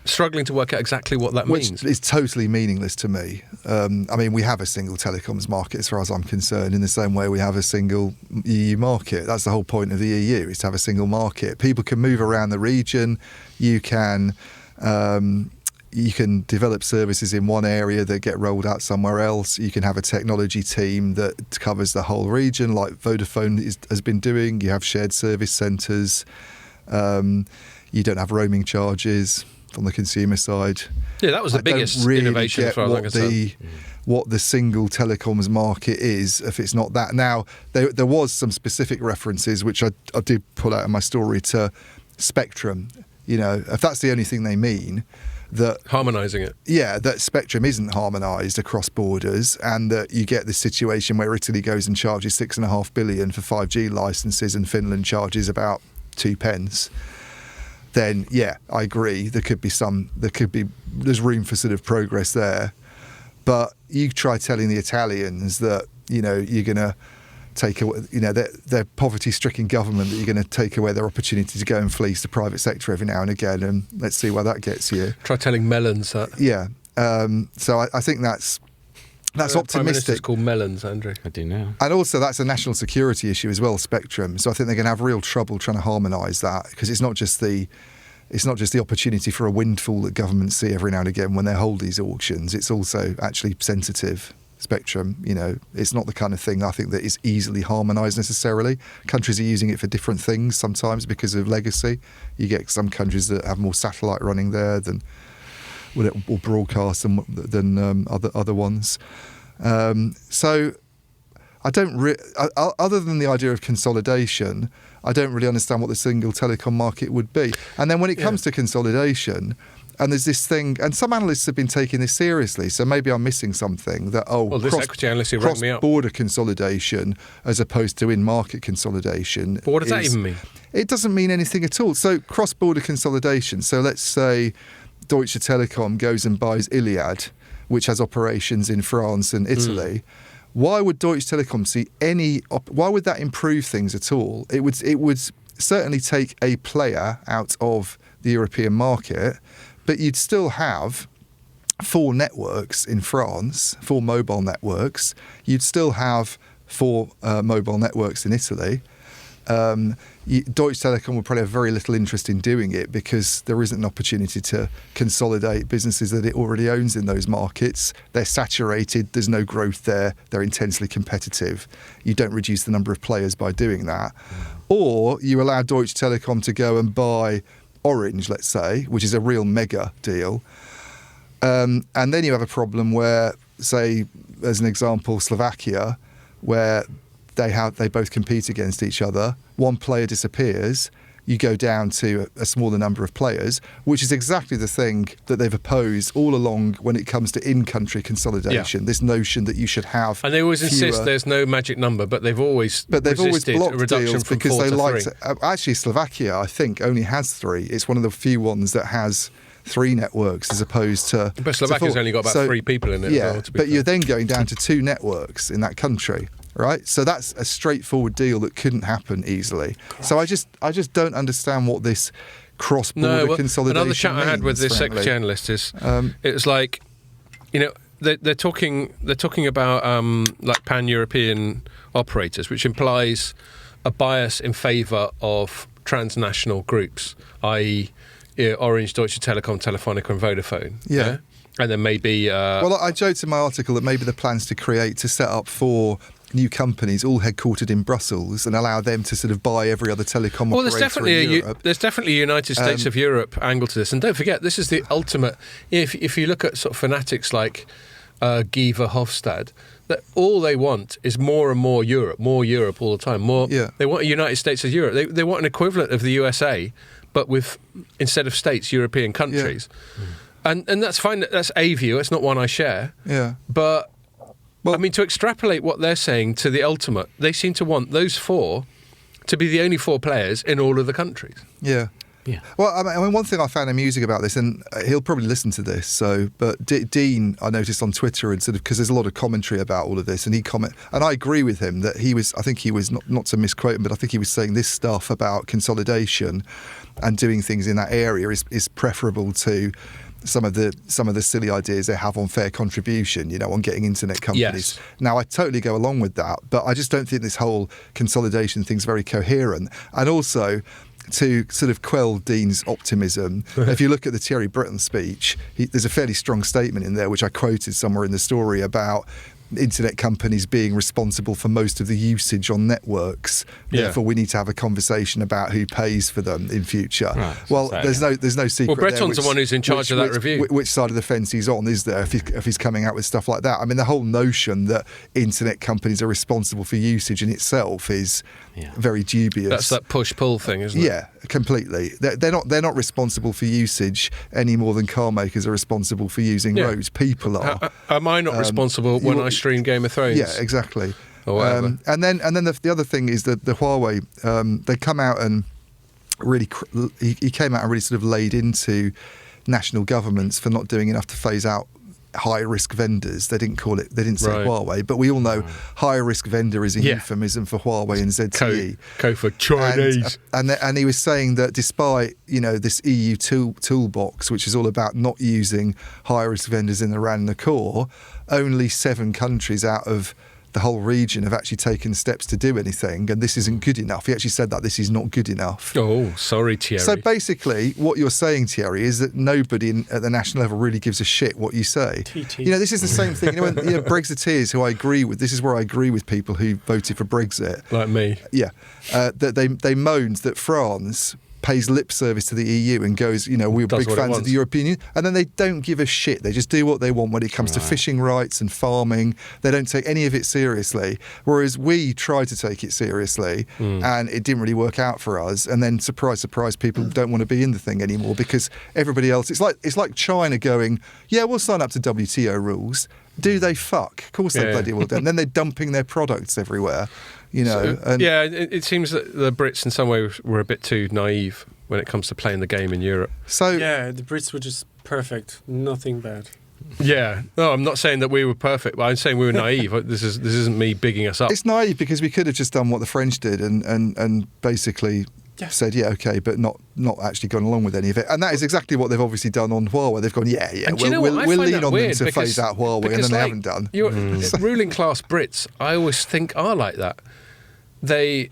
struggling to work out exactly what that Which means. is totally meaningless to me. I mean, we have a single telecoms market as far as I'm concerned, in the same way we have a single EU market. That's the whole point of the EU, is to have a single market. People can move around the region. You can develop services in one area that get rolled out somewhere else. You can have a technology team that covers the whole region, like Vodafone has been doing. You have shared service centres. You don't have roaming charges from the consumer side. Yeah, that was the biggest innovation as far as I'm concerned. What the single telecoms market is, if it's not that. Now, there was some specific references, which I did pull out in my story, to spectrum. If that's the only thing they mean, that Harmonising it. yeah, that spectrum isn't harmonised across borders, and that you get this situation where Italy goes and charges $6.5 billion for 5G licenses, and Finland charges about 2p. Then yeah, I agree. There's room for sort of progress there. But you try telling the Italians that you're going to take away, their poverty-stricken government, that you're going to take away their opportunity to go and fleece the private sector every now and again, and let's see where that gets you. Try telling melons that. Yeah. So I think that's Prime Minister's optimistic. called melons, Andrew. I do now. And also that's a national security issue as well, spectrum. So I think they're going to have real trouble trying to harmonise that, because it's not just the opportunity for a windfall that governments see every now and again when they hold these auctions. It's also actually sensitive spectrum. It's not the kind of thing I think that is easily harmonised necessarily. Countries are using it for different things sometimes because of legacy. You get some countries that have more satellite running there than or broadcast than other ones. So I don't other than the idea of consolidation, I don't really understand what the single telecom market would be. And then when it comes to consolidation, and there's this thing, and some analysts have been taking this seriously, so maybe I'm missing something, that This equity analyst who rang me up. cross-border consolidation as opposed to in-market consolidation. But what does that even mean? It doesn't mean anything at all. So cross-border consolidation, so let's say Deutsche Telekom goes and buys Iliad, which has operations in France and Italy. Why would Deutsche Telekom see why would that improve things at all? It would certainly take a player out of the European market, but you'd still have 4 networks in France, 4 mobile networks. You'd still have 4 mobile networks in Italy. Deutsche Telekom will probably have very little interest in doing it, because there isn't an opportunity to consolidate businesses that it already owns in those markets. They're saturated, there's no growth there, they're intensely competitive. You don't reduce the number of players by doing that. Or you allow Deutsche Telekom to go and buy Orange, let's say, which is a real mega deal. And then you have a problem where, say, as an example, Slovakia, where they both compete against each other. One player disappears, you go down to a smaller number of players, which is exactly the thing that they've opposed all along when it comes to in-country consolidation. This notion that you should have, and they always insist there's no magic number, but they've always blocked a reduction deals from because 4 they to like 3. Actually, Slovakia, I think, only has 3. It's one of the few ones that has 3 networks as opposed to. But Slovakia's only got about 3 people in it. Yeah, as well, to be but fair. you're then going down to 2 networks in that country. Right, so that's a straightforward deal that couldn't happen easily. So I just don't understand what this cross-border consolidation another chat I had with this frankly. equity analyst is it was like, they're talking about like pan-European operators, which implies a bias in favour of transnational groups, i.e. Orange, Deutsche Telekom, Telefonica and Vodafone. Yeah. And then maybe... well, I joked in my article that maybe the plans to set up 4 new companies, all headquartered in Brussels, and allow them to sort of buy every other telecom operator in Europe. There's definitely a United States of Europe angle to this. And don't forget, this is the ultimate... If you look at sort of fanatics like Guy Verhofstadt, that all they want is more and more Europe all the time. More. Yeah. They want a United States as Europe. They want an equivalent of the USA, but with, instead of states, European countries. And that's fine. That's a view. It's not one I share. Yeah. But, Well- I mean, to extrapolate what they're saying to the ultimate, they seem to want those four to be the only four players in all of the countries. Yeah. Yeah. Well, I mean, one thing I found amusing about this, and he'll probably listen to this, but Dean, I noticed on Twitter, and sort of, because there's a lot of commentary about all of this, and and I agree with him that I think he was, not to misquote him, but I think he was saying this stuff about consolidation and doing things in that area is preferable to some of the silly ideas they have on fair contribution, on getting internet companies. Yes. Now, I totally go along with that, but I just don't think this whole consolidation thing's very coherent. And also, to sort of quell Dean's optimism, if you look at the Thierry Breton speech, there's a fairly strong statement in there, which I quoted somewhere in the story, about internet companies being responsible for most of the usage on networks. Yeah. Therefore, we need to have a conversation about who pays for them in future. Right, Well, so, there's no secret. Well, Breton's there the one who's in charge of that review. Which side of the fence he's on, is there, if he's coming out with stuff like that? I mean, the whole notion that internet companies are responsible for usage in itself is very dubious. That's that push-pull thing, isn't it? Yeah, completely. They're not responsible for usage any more than car makers are responsible for using roads. People are. Am I not responsible when I stream Game of Thrones? Yeah, exactly. Or whatever. And then the other thing is that the Huawei, they come out and really, he came out and really sort of laid into national governments for not doing enough to phase out high risk vendors. They didn't say Right. Huawei, but we all know high risk vendor is a euphemism for Huawei and ZTE. Go for Chinese. And he was saying that despite this EU toolbox, which is all about not using high risk vendors in the RAN and the core, only 7 countries out of the whole region have actually taken steps to do anything, and this isn't good enough. He actually said that this is not good enough. Oh, sorry, Thierry. So basically, what you're saying, Thierry, is that nobody at the national level really gives a shit what you say. TT. This is the same thing. When Brexiteers, who I agree with, this is where I agree with people who voted for Brexit. Like me. Yeah, that they moaned that France pays lip service to the EU and goes, we're Does big what it fans of wants. the European Union, and then they don't give a shit. They just do what they want when it comes to fishing rights and farming. They don't take any of it seriously, whereas we try to take it seriously, and it didn't really work out for us. And then, surprise, surprise, people don't want to be in the thing anymore because everybody else. It's like China going, yeah, we'll sign up to WTO rules. Do they fuck? Of course they Yeah. bloody well do. And then they're dumping their products everywhere. It seems that the Brits in some ways were a bit too naive when it comes to playing the game in Europe. So Yeah, the Brits were just perfect. Nothing bad. Yeah. No, I'm not saying that we were perfect, but I'm saying we were naive. This isn't me bigging us up. it's naive because we could have just done what the French did and basically said, okay, but not actually gone along with any of it. And that is exactly what they've obviously done on Huawei. They've gone, And do you know what? I we'll find lean that on them weird to phase out Huawei, and because, then they like, haven't done. Ruling class Brits, I always think, are like that. They,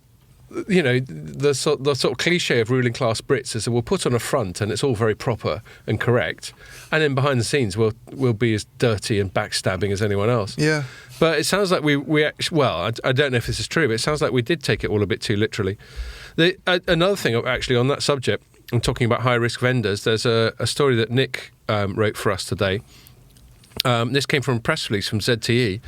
the sort of cliche of ruling class Brits is that we'll put on a front and it's all very proper and correct, and then behind the scenes we'll be as dirty and backstabbing as anyone else. Yeah. But it sounds like we actually, well, I don't know if this is true, but it sounds like we did take it all a bit too literally. Another thing, actually, on that subject, I'm talking about high-risk vendors, there's a story that Nick wrote for us today. This came from a press release from ZTE.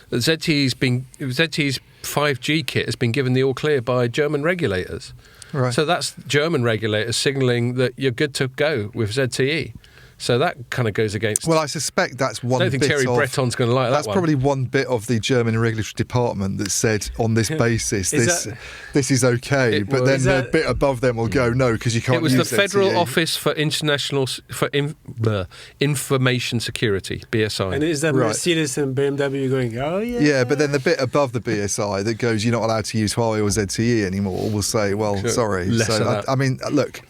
That ZTE's 5G kit has been given the all-clear by German regulators. Right. So that's German regulators signalling that you're good to go with ZTE. So that kind of goes against... Well, I suspect that's one I don't think bit Thierry of... Breton's going to like that That's one. probably one bit of the German regulatory department that said, on this basis, this is okay. It But was. then the bit above them will go, no, because you can't It was use the Federal ZTE. Office for Information Security, BSI. And is that Right. Mercedes and BMW going, oh yeah? Yeah, but then the bit above the BSI that goes, you're not allowed to use Huawei or ZTE anymore, will say, well, Sure. sorry. Less of that. I mean, look,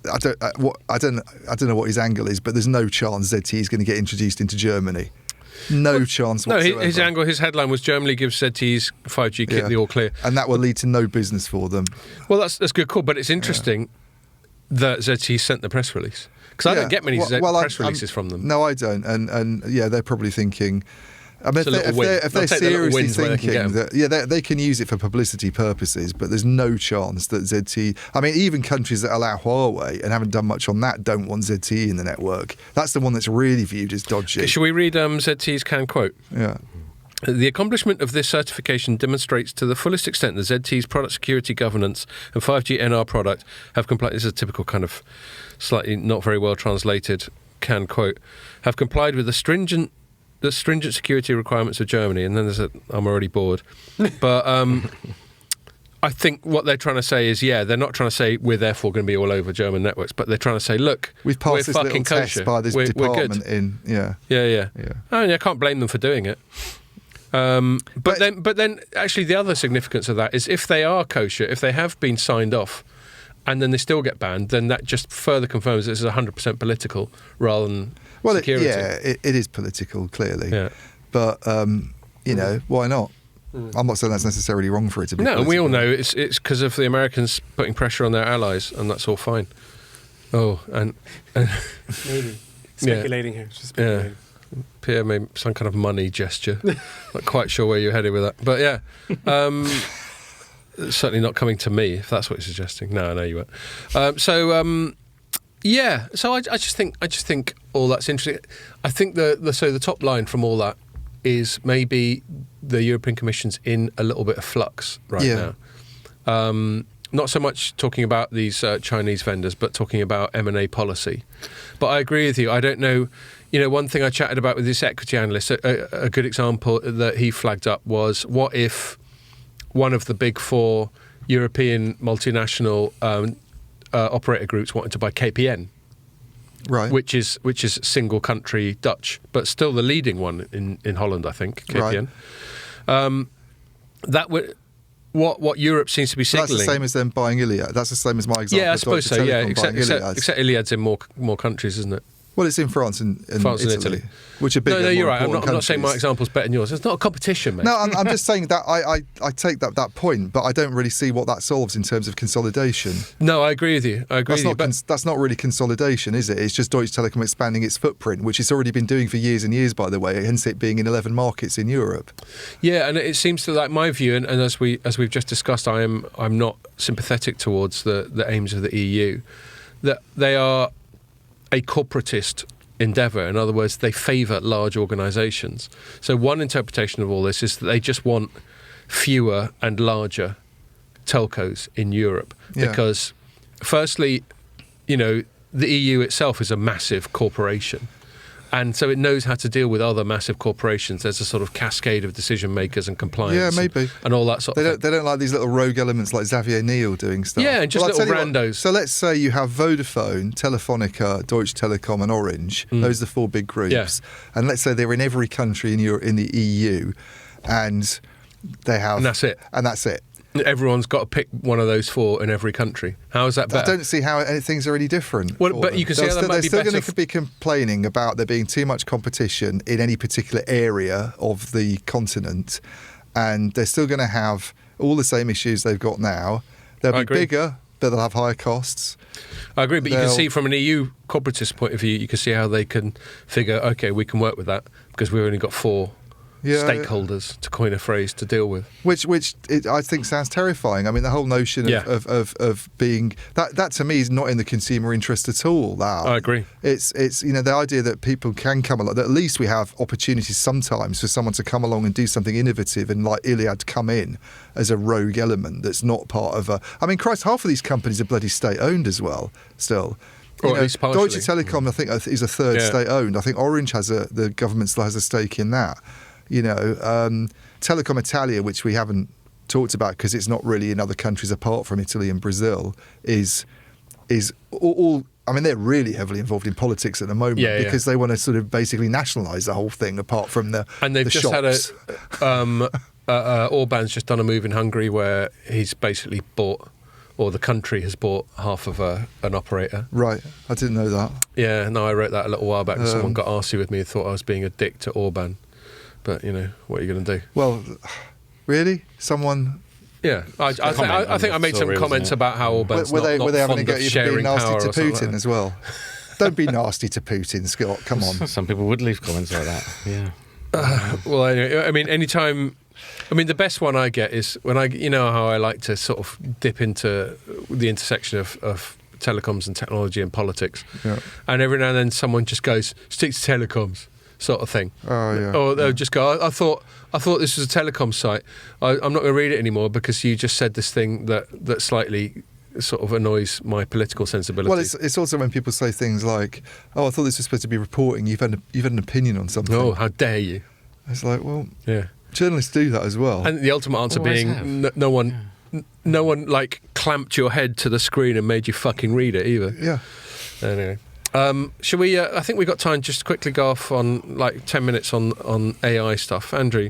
I don't know what his angle is, but there's no chance ZTE is going to get introduced into Germany. No chance No, whatsoever. his angle, his headline was Germany gives ZTE's 5G kit Yeah. the all clear. And that will lead to no business for them. Well, that's good call, but it's interesting that ZTE sent the press release because I don't get many press releases from them. No, I don't. And yeah, they're probably thinking. I mean, It's a little win. if they're They'll take the little seriously wins where they can thinking get that, they can use it for publicity purposes, but there's no chance that ZTE. I mean, even countries that allow Huawei and haven't done much on that don't want ZTE in the network. That's the one that's really viewed as dodgy. Should we read ZTE's canned quote? Yeah. The accomplishment of this certification demonstrates to the fullest extent that ZTE's product security governance and 5G NR product have complied. This is a typical kind of slightly not very well translated can quote, have complied with the stringent security requirements of Germany. And then I'm already bored. But I think what they're trying to say is, they're not trying to say we're therefore going to be all over German networks, but they're trying to say, look, we've passed we're this fucking little kosher. test by this we're department good. in, Yeah. Yeah. I can't blame them for doing it. But then, actually, the other significance of that is if they are kosher, if they have been signed off, and then they still get banned, then that just further confirms this is 100% political rather than security. It is political, clearly. Yeah. But why not? I'm not saying that's necessarily wrong for it to be. No, and we all political. know it's because of the Americans putting pressure on their allies, and that's all fine. Oh, and Maybe. Speculating here. Just speculating. Pierre made some kind of money gesture. Not quite sure where you're headed with that, but yeah, certainly not coming to me if that's what you're suggesting. No, I know you weren't. So I just think all that's interesting. I think the top line from all that is maybe the European Commission's in a little bit of flux right now. Not so much talking about these Chinese vendors, but talking about M&A policy. But I agree with you. I don't know. One thing I chatted about with this equity analyst, a good example that he flagged up was, what if one of the big four European multinational operator groups wanted to buy KPN? Right. Which is single country Dutch, but still the leading one in Holland, I think, KPN. Right. That would what Europe seems to be So signaling. that's the same as them buying Iliad. That's the same as my example. Yeah, I of suppose Deutsche so. Yeah, Telekom buying Iliad. except Iliad's in more countries, isn't it? Well, it's in France and Italy, which are bigger. No, you're more right. I'm important not saying my countries. example's better than yours. It's not a competition, mate. No, I'm just saying that I take that point, but I don't really see what that solves in terms of consolidation. No, I agree with you. That's not really consolidation, is it? It's just Deutsche Telekom expanding its footprint, which it's already been doing for years and years, by the way, hence it being in 11 markets in Europe. Yeah, and it seems to, like, my view, and as we've just discussed, I'm not sympathetic towards the aims of the EU, that they are a corporatist endeavour. In other words, they favour large organisations. So one interpretation of all this is that they just want fewer and larger telcos in Europe. Yeah. Because, firstly, the EU itself is a massive corporation. And so it knows how to deal with other massive corporations. There's a sort of cascade of decision makers and compliance. Yeah, maybe. And all that sort of thing. They don't like these little rogue elements like Xavier Niel doing stuff. Yeah, and just I'll little tell you what, randos. so let's say you have Vodafone, Telefonica, Deutsche Telekom and Orange. Those are the four big groups. Yeah. And let's say they're in every country in the EU and they have... And that's it. And that's it. Everyone's got to pick one of those four in every country. How is that better? I don't see how things are any different. Well, for but them. you can see how that might be They're better still going to be complaining about there being too much competition in any particular area of the continent, and they're still going to have all the same issues they've got now. They'll be bigger, but they'll have higher costs. I agree, but you can see from an EU corporatist point of view, you can see how they can figure, okay, we can work with that because we've only got four stakeholders, to coin a phrase, to deal with. Which I think sounds terrifying. I mean, the whole notion of being that to me is not in the consumer interest at all. That I agree. It's the idea that people can come along, that at least we have opportunities sometimes for someone to come along and do something innovative, and like Iliad come in as a rogue element that's not part of a. I mean, Christ, half of these companies are bloody state owned as well. Still. Or at least partially. Deutsche Telekom, I think, is a third state owned. I think Orange the government still has a stake in that. Telecom Italia, which we haven't talked about because it's not really in other countries apart from Italy and Brazil, is all. I mean, they're really heavily involved in politics at the moment because they want to sort of basically nationalise the whole thing apart from the and they've the just shops. had Orban's just done a move in Hungary where he's basically bought, or the country has bought, half of an operator. Right, I didn't know that. Yeah, no, I wrote that a little while back. Someone got arsey with me and thought I was being a dick to Orban. But, what are you going to do? Well, really? Someone... Yeah, I think I made some comments about how Orban's were they not having fond a of go at you for sharing being nasty power to or something Putin like that. as well? Don't be nasty to Putin, Scott. Come on. Some people would leave comments like that. Yeah. Well, anyway, I mean, anytime... I mean, the best one I get is when how I like to sort of dip into the intersection of telecoms and technology and politics. Yeah. And every now and then someone just goes, stick to telecoms. sort of thing. Oh, yeah. Or they'll just go, I thought this was a telecom site. I'm not going to read it anymore because you just said this thing that slightly sort of annoys my political sensibility. Well, it's also when people say things like, "Oh, I thought this was supposed to be reporting. You've had an opinion on something." Oh, how dare you! It's like, well, Yeah. journalists do that as well. And the ultimate answer Always being have. no one like clamped your head to the screen and made you fucking read it either. Yeah. Anyway, shall we? I think we got time just to quickly go off on like 10 minutes on AI stuff. Andrew,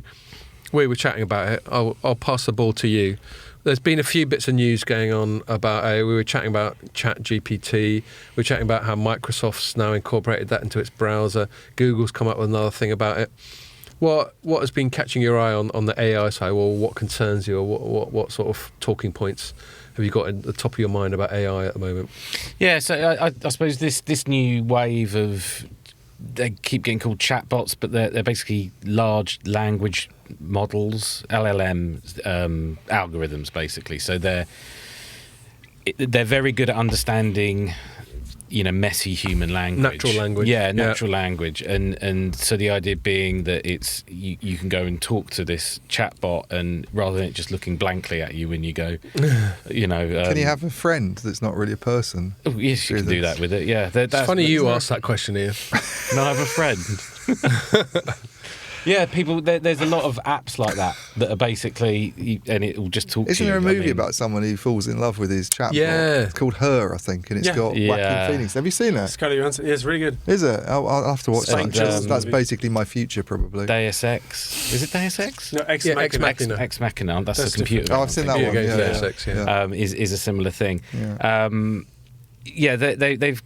we were chatting about it. I'll pass the ball to you. There's been a few bits of news going on about AI. We were chatting about ChatGPT. We were chatting about how Microsoft's now incorporated that into its browser. Google's come up with another thing about it. What has been catching your eye on the AI side? Or what concerns you, or what sort of talking points have you got at the top of your mind about AI at the moment? Yeah, so I suppose this new wave of, they keep getting called chatbots, but they're basically large language models, LLM algorithms, basically. So they're very good at understanding, messy human language, Natural language. Yeah, natural language, and so the idea being that it's you can go and talk to this chatbot, and rather than it just looking blankly at you when you go, Can you have a friend that's not really a person? Oh, yes, you through can do this? that with it. Yeah, It's funny you asked that question here. Can I have a friend? Yeah, people. There's a lot of apps like that are basically, and it will just talk. Isn't to you. there a movie about someone who falls in love with his chatbot? Yeah. It's called Her, I think, and it's Yeah. got Yeah. Joaquin Phoenix. Have you seen it? Scarlett Johansson. Yeah, it's really good. Is it? I'll have to watch Saint that. John's That's movie. basically my future, probably. Deus Ex? Is it Deus Ex? No, Ex Yeah, Machina. Ex Machina. Ex Machina. That's That's the computer. Oh, I've seen that Yeah, one. yeah, Yeah, Deus yeah. Ex, yeah. Is a similar thing. Yeah. Yeah, they've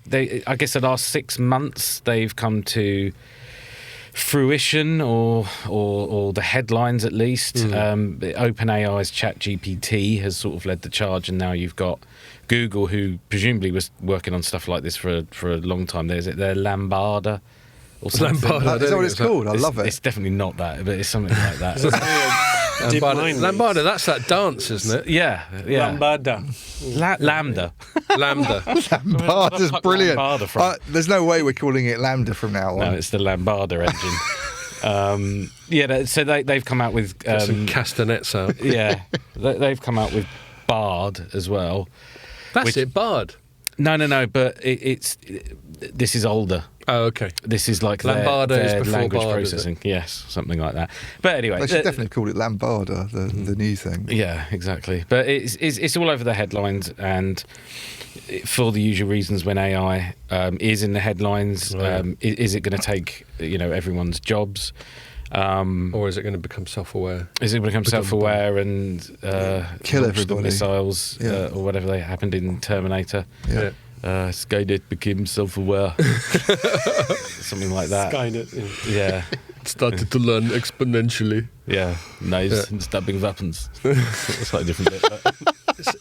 I guess the last 6 months they've come to fruition, or the headlines at least. OpenAI's ChatGPT has sort of led the charge, and now you've got Google, who presumably was working on stuff like this for a long time. Their Lambada or something. Lambada. Is that what it's called? I love It's it. definitely not that, but it's something like that. Deep mind Lambada, that's that dance, isn't it? yeah. Lambada. Lambda. Lambda. Lambada's fuck brilliant. Lambada from? There's no way we're calling it Lambda from now on. No, it's the Lambada engine. So they've come out with Get some castanets out. yeah, they've come out with Bard as well. That's it, Bard. No, but this is older. Oh, okay. This is like Lambada is their before language Bard, is it? processing. Yes, something like that. But anyway, They should definitely call it Lambada, the new thing. yeah, exactly. But it's all over the headlines, and for the usual reasons, when AI is in the headlines, Right. is it going to take everyone's jobs? Or is it going to become self-aware? Is it become self-aware and Kill launch the everybody. missiles Yeah. or whatever they happened in Terminator? Yeah. Skynet became self-aware, something like that. Skynet. Yeah, Started to learn exponentially. yeah, knives and stabbing weapons. Slightly different bit. But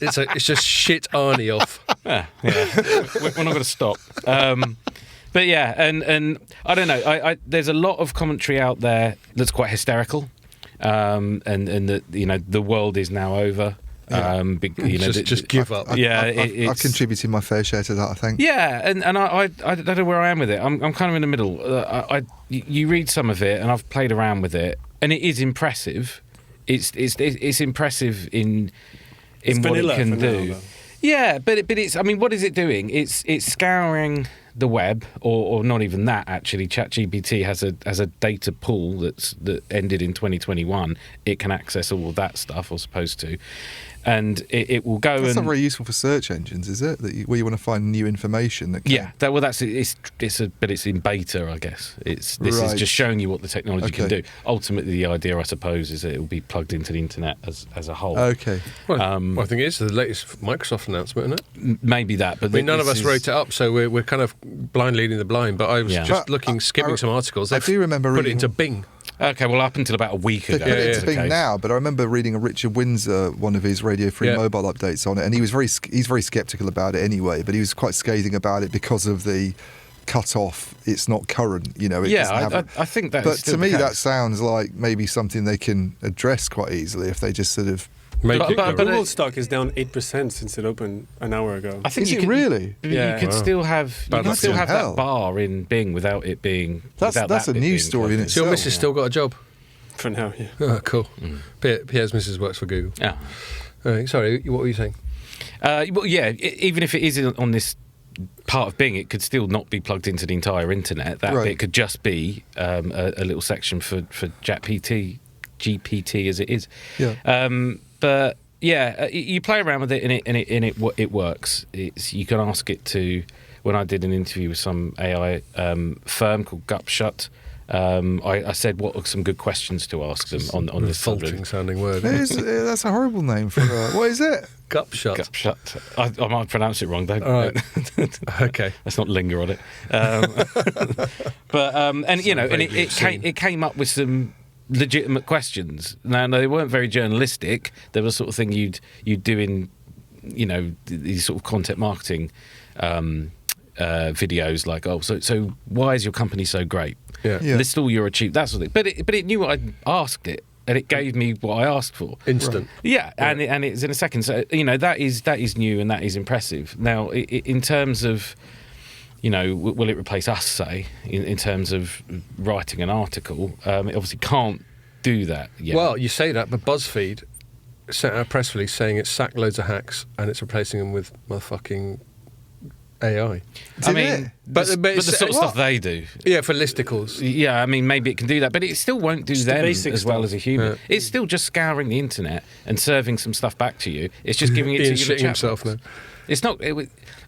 It's just shit Arnie off. yeah. We're not going to stop. But yeah, and I don't know. I there's a lot of commentary out there that's quite hysterical, and that the world is now over. Just give up. I've contributed my fair share to that, I think. Yeah, and I don't know where I am with it. I'm kind of in the middle. You read some of it, and I've played around with it, and it is impressive. It's impressive in what vanilla it can for now, do. though. Yeah, but it's. I mean, what is it doing? It's scouring the web, or not even that. Actually, ChatGPT has a data pool that ended in 2021. It can access all of that stuff, or supposed to, and it will go. That's and not very useful for search engines, is it? Where you want to find new information. That can... yeah, but it's in beta, I guess. This is Right. just showing you what the technology can Okay. do. Ultimately, the idea, I suppose, is that it will be plugged into the internet as a whole. Okay. Well, I think it is the latest Microsoft announcement, isn't it? Maybe that, but I mean, none of this us is- wrote it up, so we're kind of blind leading the blind. But I was Yeah. just But looking, skipping some articles. I They've do remember put it reading. into Bing. Okay, well, up until about a week They ago. put it yeah, into was the Bing case. now, but I remember reading a Richard Windsor, one of his Radio Free Yeah. mobile updates on it, and he was he's very sceptical about it anyway. But he was quite scathing about it because of the cut off. It's not current, It doesn't have Yeah, I think that. But to me, that sounds like maybe something they can address quite easily if they just sort of Make But- it but- go. but- Google stock is down 8% since it opened an hour ago. I think Is you it can, really? Yeah. You could Wow. still have Bad luck. that bar in Bing without it being. That's without a that bit news being story in plugged So your itself. missus still got a job? For now, yeah. Oh, cool. Pierre's missus works for Google. Yeah. All right, sorry, what were you saying? Well, yeah. Even if it is on this part of Bing, it could still not be plugged into the entire internet. That Right. bit could just be a little section for GPT as it is. Yeah. But yeah, you play around with it, and it works. You can ask it to. When I did an interview with some AI firm called Gupshut, I said what are some good questions to ask them on this Faulting subject. sounding word. That's a horrible name for what is it? Gupshut. Gupshut. I might pronounce it wrong. Don't. All right. Okay. Let's not linger on it. But and you know, and vaguely obscene. it came up with some legitimate questions. Now, they weren't very journalistic. They were the sort of thing you'd do in, you know, these sort of content marketing videos, like, oh, so why is your company so great? Yeah. Yeah. List all your achievements, that sort of thing. But it knew what I'd asked it, and it gave me what I asked for. Instant. Yeah, and it's in a second. So you know that is new and that is impressive. Now, in terms of, you know, will it replace us? Say in terms of writing an article, it obviously can't do that yet. Well, you say that, but BuzzFeed sent out a press release saying it's sacked loads of hacks and it's replacing them with motherfucking AI. I Did mean, it? But the it's- sort of what? stuff they do. Yeah, for listicles. Yeah, I mean, maybe it can do that, but it still won't do Just the them basic as well stuff. as a human. Yeah. It's still just scouring the internet and serving some stuff back to you. It's just giving it to you. Ian's in a shitting chat himself box. now. It's not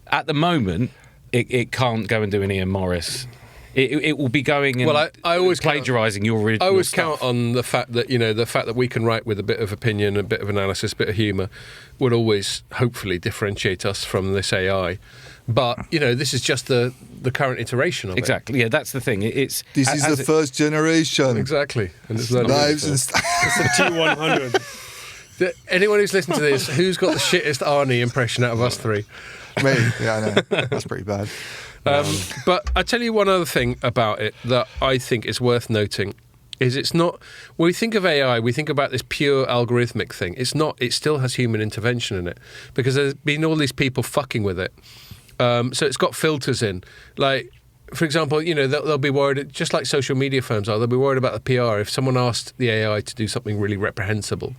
at the moment. It can't go and do an Ian Morris. It will be going and Well, I always plagiarising your original. I always stuff. count on the fact that, you know, the fact that we can write with a bit of opinion, a bit of analysis, a bit of humour, would always hopefully differentiate us from this AI. But, you know, this is just the current iteration of Exactly. Yeah, that's the thing. It's This is as the it- first generation. it. Exactly. And it's Knives and stuff. It's a T100. Anyone who's listened to this, who's got the shittest Arnie impression out of us three? Me. Yeah, I know. That's pretty bad. But I tell you one other thing about it that I think is worth noting is it's not, when we think of AI, we think about this pure algorithmic thing. It's not, it still has human intervention in it because there's been all these people fucking with it. So it's got filters in. Like, for example, you know, they'll be worried, just like social media firms are, they'll be worried about the PR. If someone asked the AI to do something really reprehensible,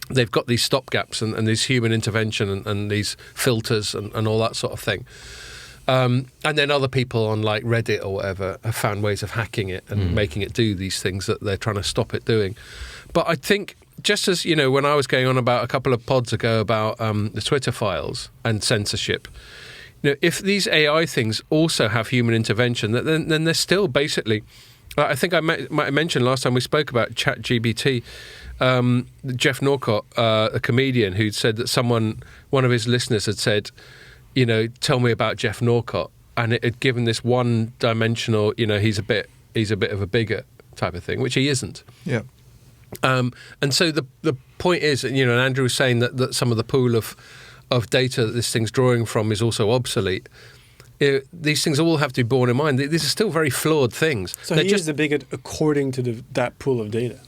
they've got these stopgaps and these human intervention and these filters and all that sort of thing. And then other people on like Reddit or whatever have found ways of hacking it and making it do these things that they're trying to stop it doing. But I think, just as, you know, when I was going on about a couple of pods ago about the Twitter files and censorship, you know, if these AI things also have human intervention, then they're still basically, I think I might have mentioned last time we spoke about ChatGPT, Jeff Norcott, a comedian, who'd said that one of his listeners had said, you know, tell me about Jeff Norcott, and it had given this one-dimensional, you know, he's a bit of a bigot type of thing, which he isn't. Yeah. And so the point is, you know, and Andrew was saying that some of the pool of data that this thing's drawing from is also obsolete. These things all have to be borne in mind. These are still very flawed things. So They're he is the bigot according to that pool of data.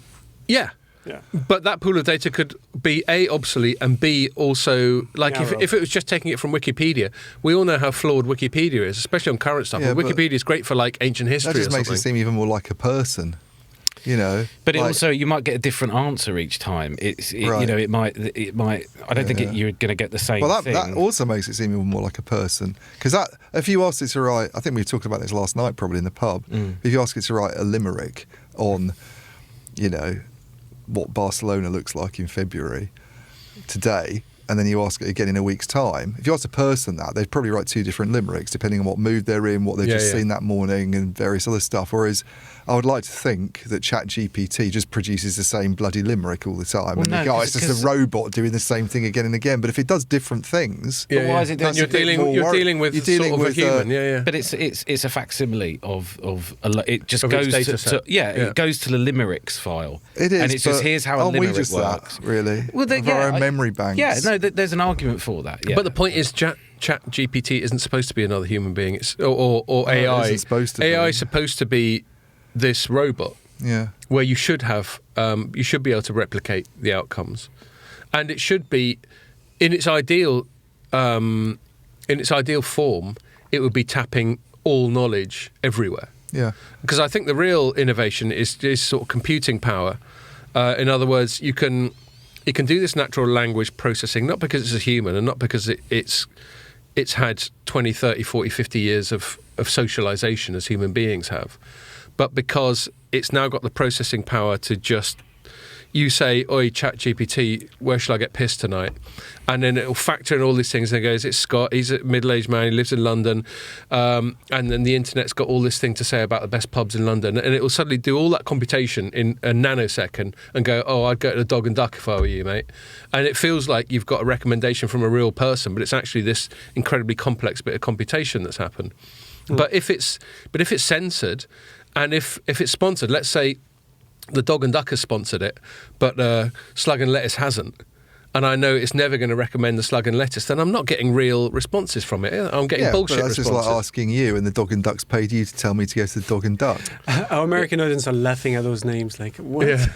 Yeah. Yeah. But that pool of data could be A, obsolete, and B, also, like, Narrow. if it was just taking it from Wikipedia, we all know how flawed Wikipedia is, especially on current stuff. Yeah, Well, but Wikipedia is great for, like, ancient history That or just makes something. it seem even more like a person. You know, But it like- also, you might get a different answer each time. You Right. know, it might. I don't think Yeah. you're going to get the same Well, thing. that also makes it seem even more like a person. Because if you ask it to write, I think we talked about this last night, probably in the pub. If you ask it to write a limerick on, you know, what Barcelona looks like in February today, and then you ask it again in a week's time. If you ask a person that, they'd probably write two different limericks depending on what mood they're in, what they've just seen that morning, and various other stuff. Whereas I would like to think that ChatGPT just produces the same bloody limerick all the time, Well, and no, you go, oh, 'cause- it's just a robot doing the same thing again and again. But if it does different things, But why is it doing that's You're a bit dealing, more you're worry- dealing with you're dealing sort of with, a human. Yeah. But it's a facsimile of it just Of its goes data to set. yeah, Yeah. it goes to the limericks file. It is, and it's just but here's how a aren't we limerick just works. that, really? Well, Of our own memory banks. Yeah, no, there's an argument for that. Yeah. But the point is, ChatGPT isn't supposed to be another human being. It's or AI. isn't supposed to AI be. is supposed to be this robot Yeah. where you should have, you should be able to replicate the outcomes. and it should be in its ideal form. It would be tapping all knowledge everywhere. Yeah. Because I think the real innovation is sort of computing power. In other words, it can do this natural language processing, not because it's a human and not because it's had 20, 30, 40, 50 years of socialization as human beings have, but because it's now got the processing power to just, you say, oi, ChatGPT, where shall I get pissed tonight? And then it'll factor in all these things and it goes, it's Scott, he's a middle-aged man, he lives in London, and then the internet's got all this thing to say about the best pubs in London, and it will suddenly do all that computation in a nanosecond and go, oh, I'd go to the Dog and Duck if I were you, mate. And it feels like you've got a recommendation from a real person, but it's actually this incredibly complex bit of computation that's happened. But if it's censored, and if it's sponsored, let's say the Dog and Duck has sponsored it, but Slug and Lettuce hasn't, and I know it's never going to recommend the Slug and Lettuce, then I'm not getting real responses from it. I'm getting bullshit but that's responses. just like asking you, and the Dog and Duck's paid you to tell me to go to the Dog and Duck. Our American audience are laughing at those names. Like, what? Yeah.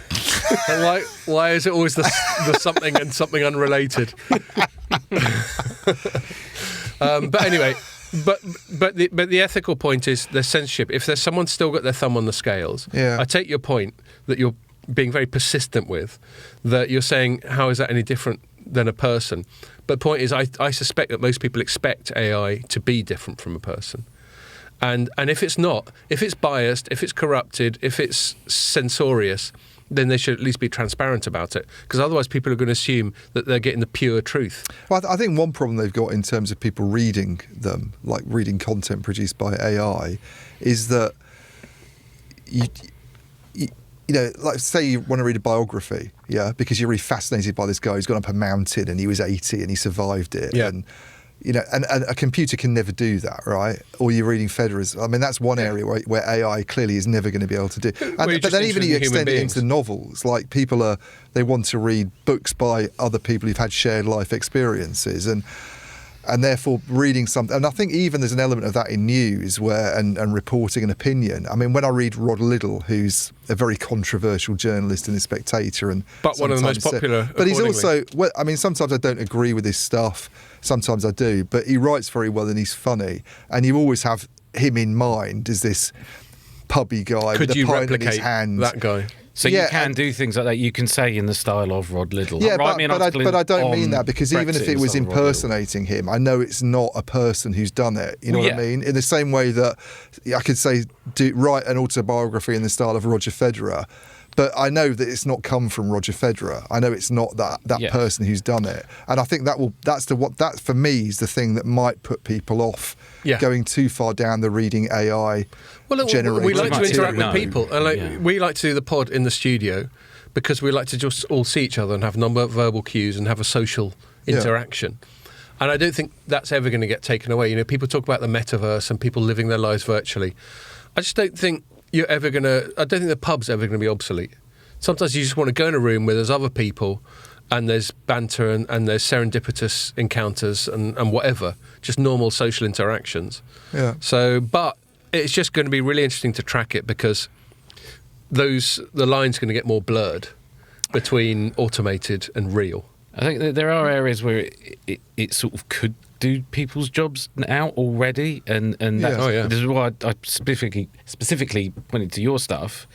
why is it always the something and something unrelated? But anyway. But the ethical point is the censorship. If there's someone still got their thumb on the scales, I take your point that you're being very persistent with, that you're saying, how is that any different than a person? But the point is, I suspect that most people expect AI to be different from a person. And if it's not, if it's biased, if it's corrupted, if it's censorious, then they should at least be transparent about it, because otherwise people are going to assume that they're getting the pure truth. Well, I think one problem they've got in terms of people reading them, like reading content produced by AI, is that you know, like say you want to read a biography, because you're really fascinated by this guy who's gone up a mountain and he was 80 and he survived it, and you know, and a computer can never do that, right? Or you're reading Federer's. I mean, that's one area where AI clearly is never going to be able to do. But then even you extend it into novels, like they want to read books by other people who've had shared life experiences, and therefore reading something. And I think even there's an element of that in news and reporting and opinion. I mean, when I read Rod Liddle, who's a very controversial journalist in The Spectator, but one of the most popular. But he's also, well, I mean, sometimes I don't agree with his stuff. Sometimes I do, but he writes very well and he's funny, and you always have him in mind as this pubby guy with a pint in his hand. That guy? So you can do things like that. You can say in the style of Rod Liddle. Yeah, but I don't mean that, because even if it was impersonating him, I know it's not a person who's done it. You know what I mean? In the same way that I could say, write an autobiography in the style of Roger Federer, but I know that it's not come from Roger Federer. I know it's not that person who's done it, and I think that for me is the thing that might put people off going too far down the reading AI. Well, we like to interact with people, and we like to do the pod in the studio because we like to just all see each other and have non-verbal cues and have a social interaction. And I don't think that's ever going to get taken away. You know, people talk about the metaverse and people living their lives virtually. I just don't think I don't think the pub's ever going to be obsolete. Sometimes you just want to go in a room where there's other people and there's banter and there's serendipitous encounters and whatever, just normal social interactions. Yeah. So, but it's just going to be really interesting to track it, because the line's going to get more blurred between automated and real. I think that there are areas where it sort of could do people's jobs now already, and this is why I specifically pointed to your stuff.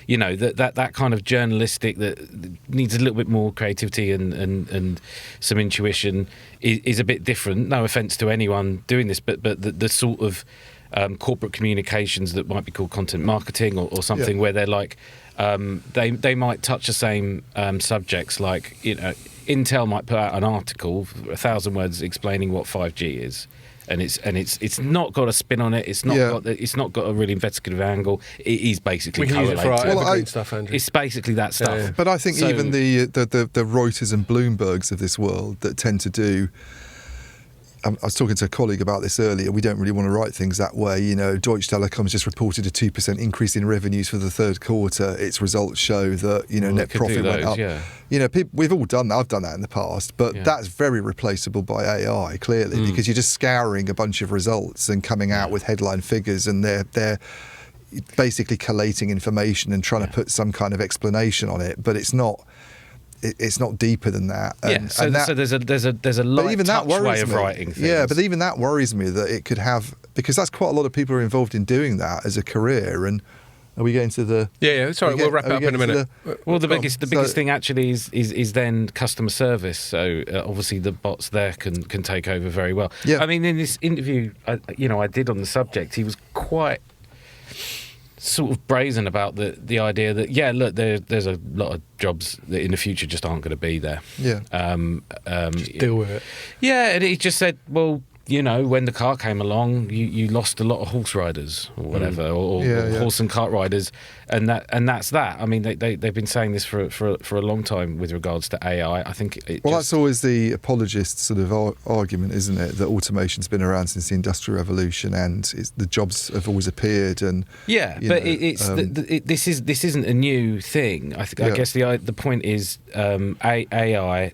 You know, that kind of journalistic that needs a little bit more creativity and some intuition is a bit different. No offence to anyone doing this, but the sort of corporate communications that might be called content marketing or something, where they're like they might touch the same subjects, like, you know, Intel might put out an article, 1,000 words, explaining what 5G is, and it's not got a spin on it. It's not got a really investigative angle. It is basically correlated. Stuff, Andrew. It's basically that stuff. Yeah. But I think even the Reuters and Bloombergs of this world that tend to do. I was talking to a colleague about this earlier. We don't really want to write things that way. You know, Deutsche Telekom just reported a 2% increase in revenues for the third quarter. Its results show that, you know, net profit went up. Yeah. You know, we've all done that. I've done that in the past, but that's very replaceable by AI, clearly, because you're just scouring a bunch of results and coming out with headline figures, and they're basically collating information and trying to put some kind of explanation on it. But it's not. it's not deeper than that. And, so, and that, so there's a light even that touch way worries of me. writing things. Yeah, but even that worries me that it could have, because that's quite a lot of people are involved in doing that as a career. And are we getting to the? Yeah. Sorry, we'll wrap it up in a minute. Well, the biggest thing actually is then customer service. So obviously the bots there can take over very well. Yeah. I mean, in this interview, I did on the subject, he was quite sort of brazen about the idea that look, there's a lot of jobs that in the future just aren't going to be there. Yeah. Just deal with it. Yeah, and he just said, well, when the car came along, you lost a lot of horse riders or whatever, or horse and cart riders, and that's that. I mean, they've been saying this for a long time with regards to AI. I think that's always the apologist sort of argument, isn't it? That automation's been around since the Industrial Revolution, and the jobs have always appeared. And this isn't a new thing. I guess the point is AI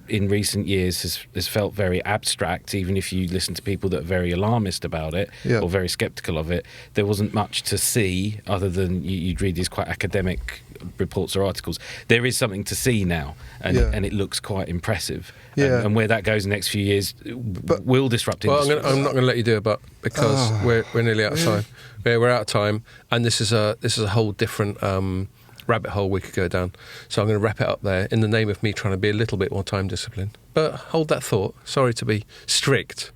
in recent years has felt very abstract. Even if you listen to people that are very alarmist about it or very sceptical of it, there wasn't much to see other than you'd read these quite academic reports or articles. There is something to see now, and it looks quite impressive. And where that goes in the next few years will disrupt industry. Well, I'm not going to let you do it, but because we're nearly out of time. We're out of time, and this is a whole different rabbit hole we could go down. So I'm going to wrap it up there in the name of me trying to be a little bit more time disciplined. But hold that thought. Sorry to be strict.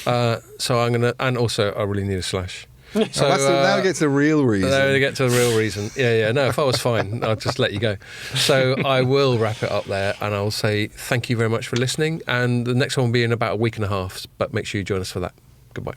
So I'm going to, and also I really need a slash. So now we get to the real reason. Now we get to the real reason. Yeah. No, if I was fine, I'd just let you go. So I will wrap it up there, and I'll say thank you very much for listening. And the next one will be in about a week and a half, but make sure you join us for that. Goodbye.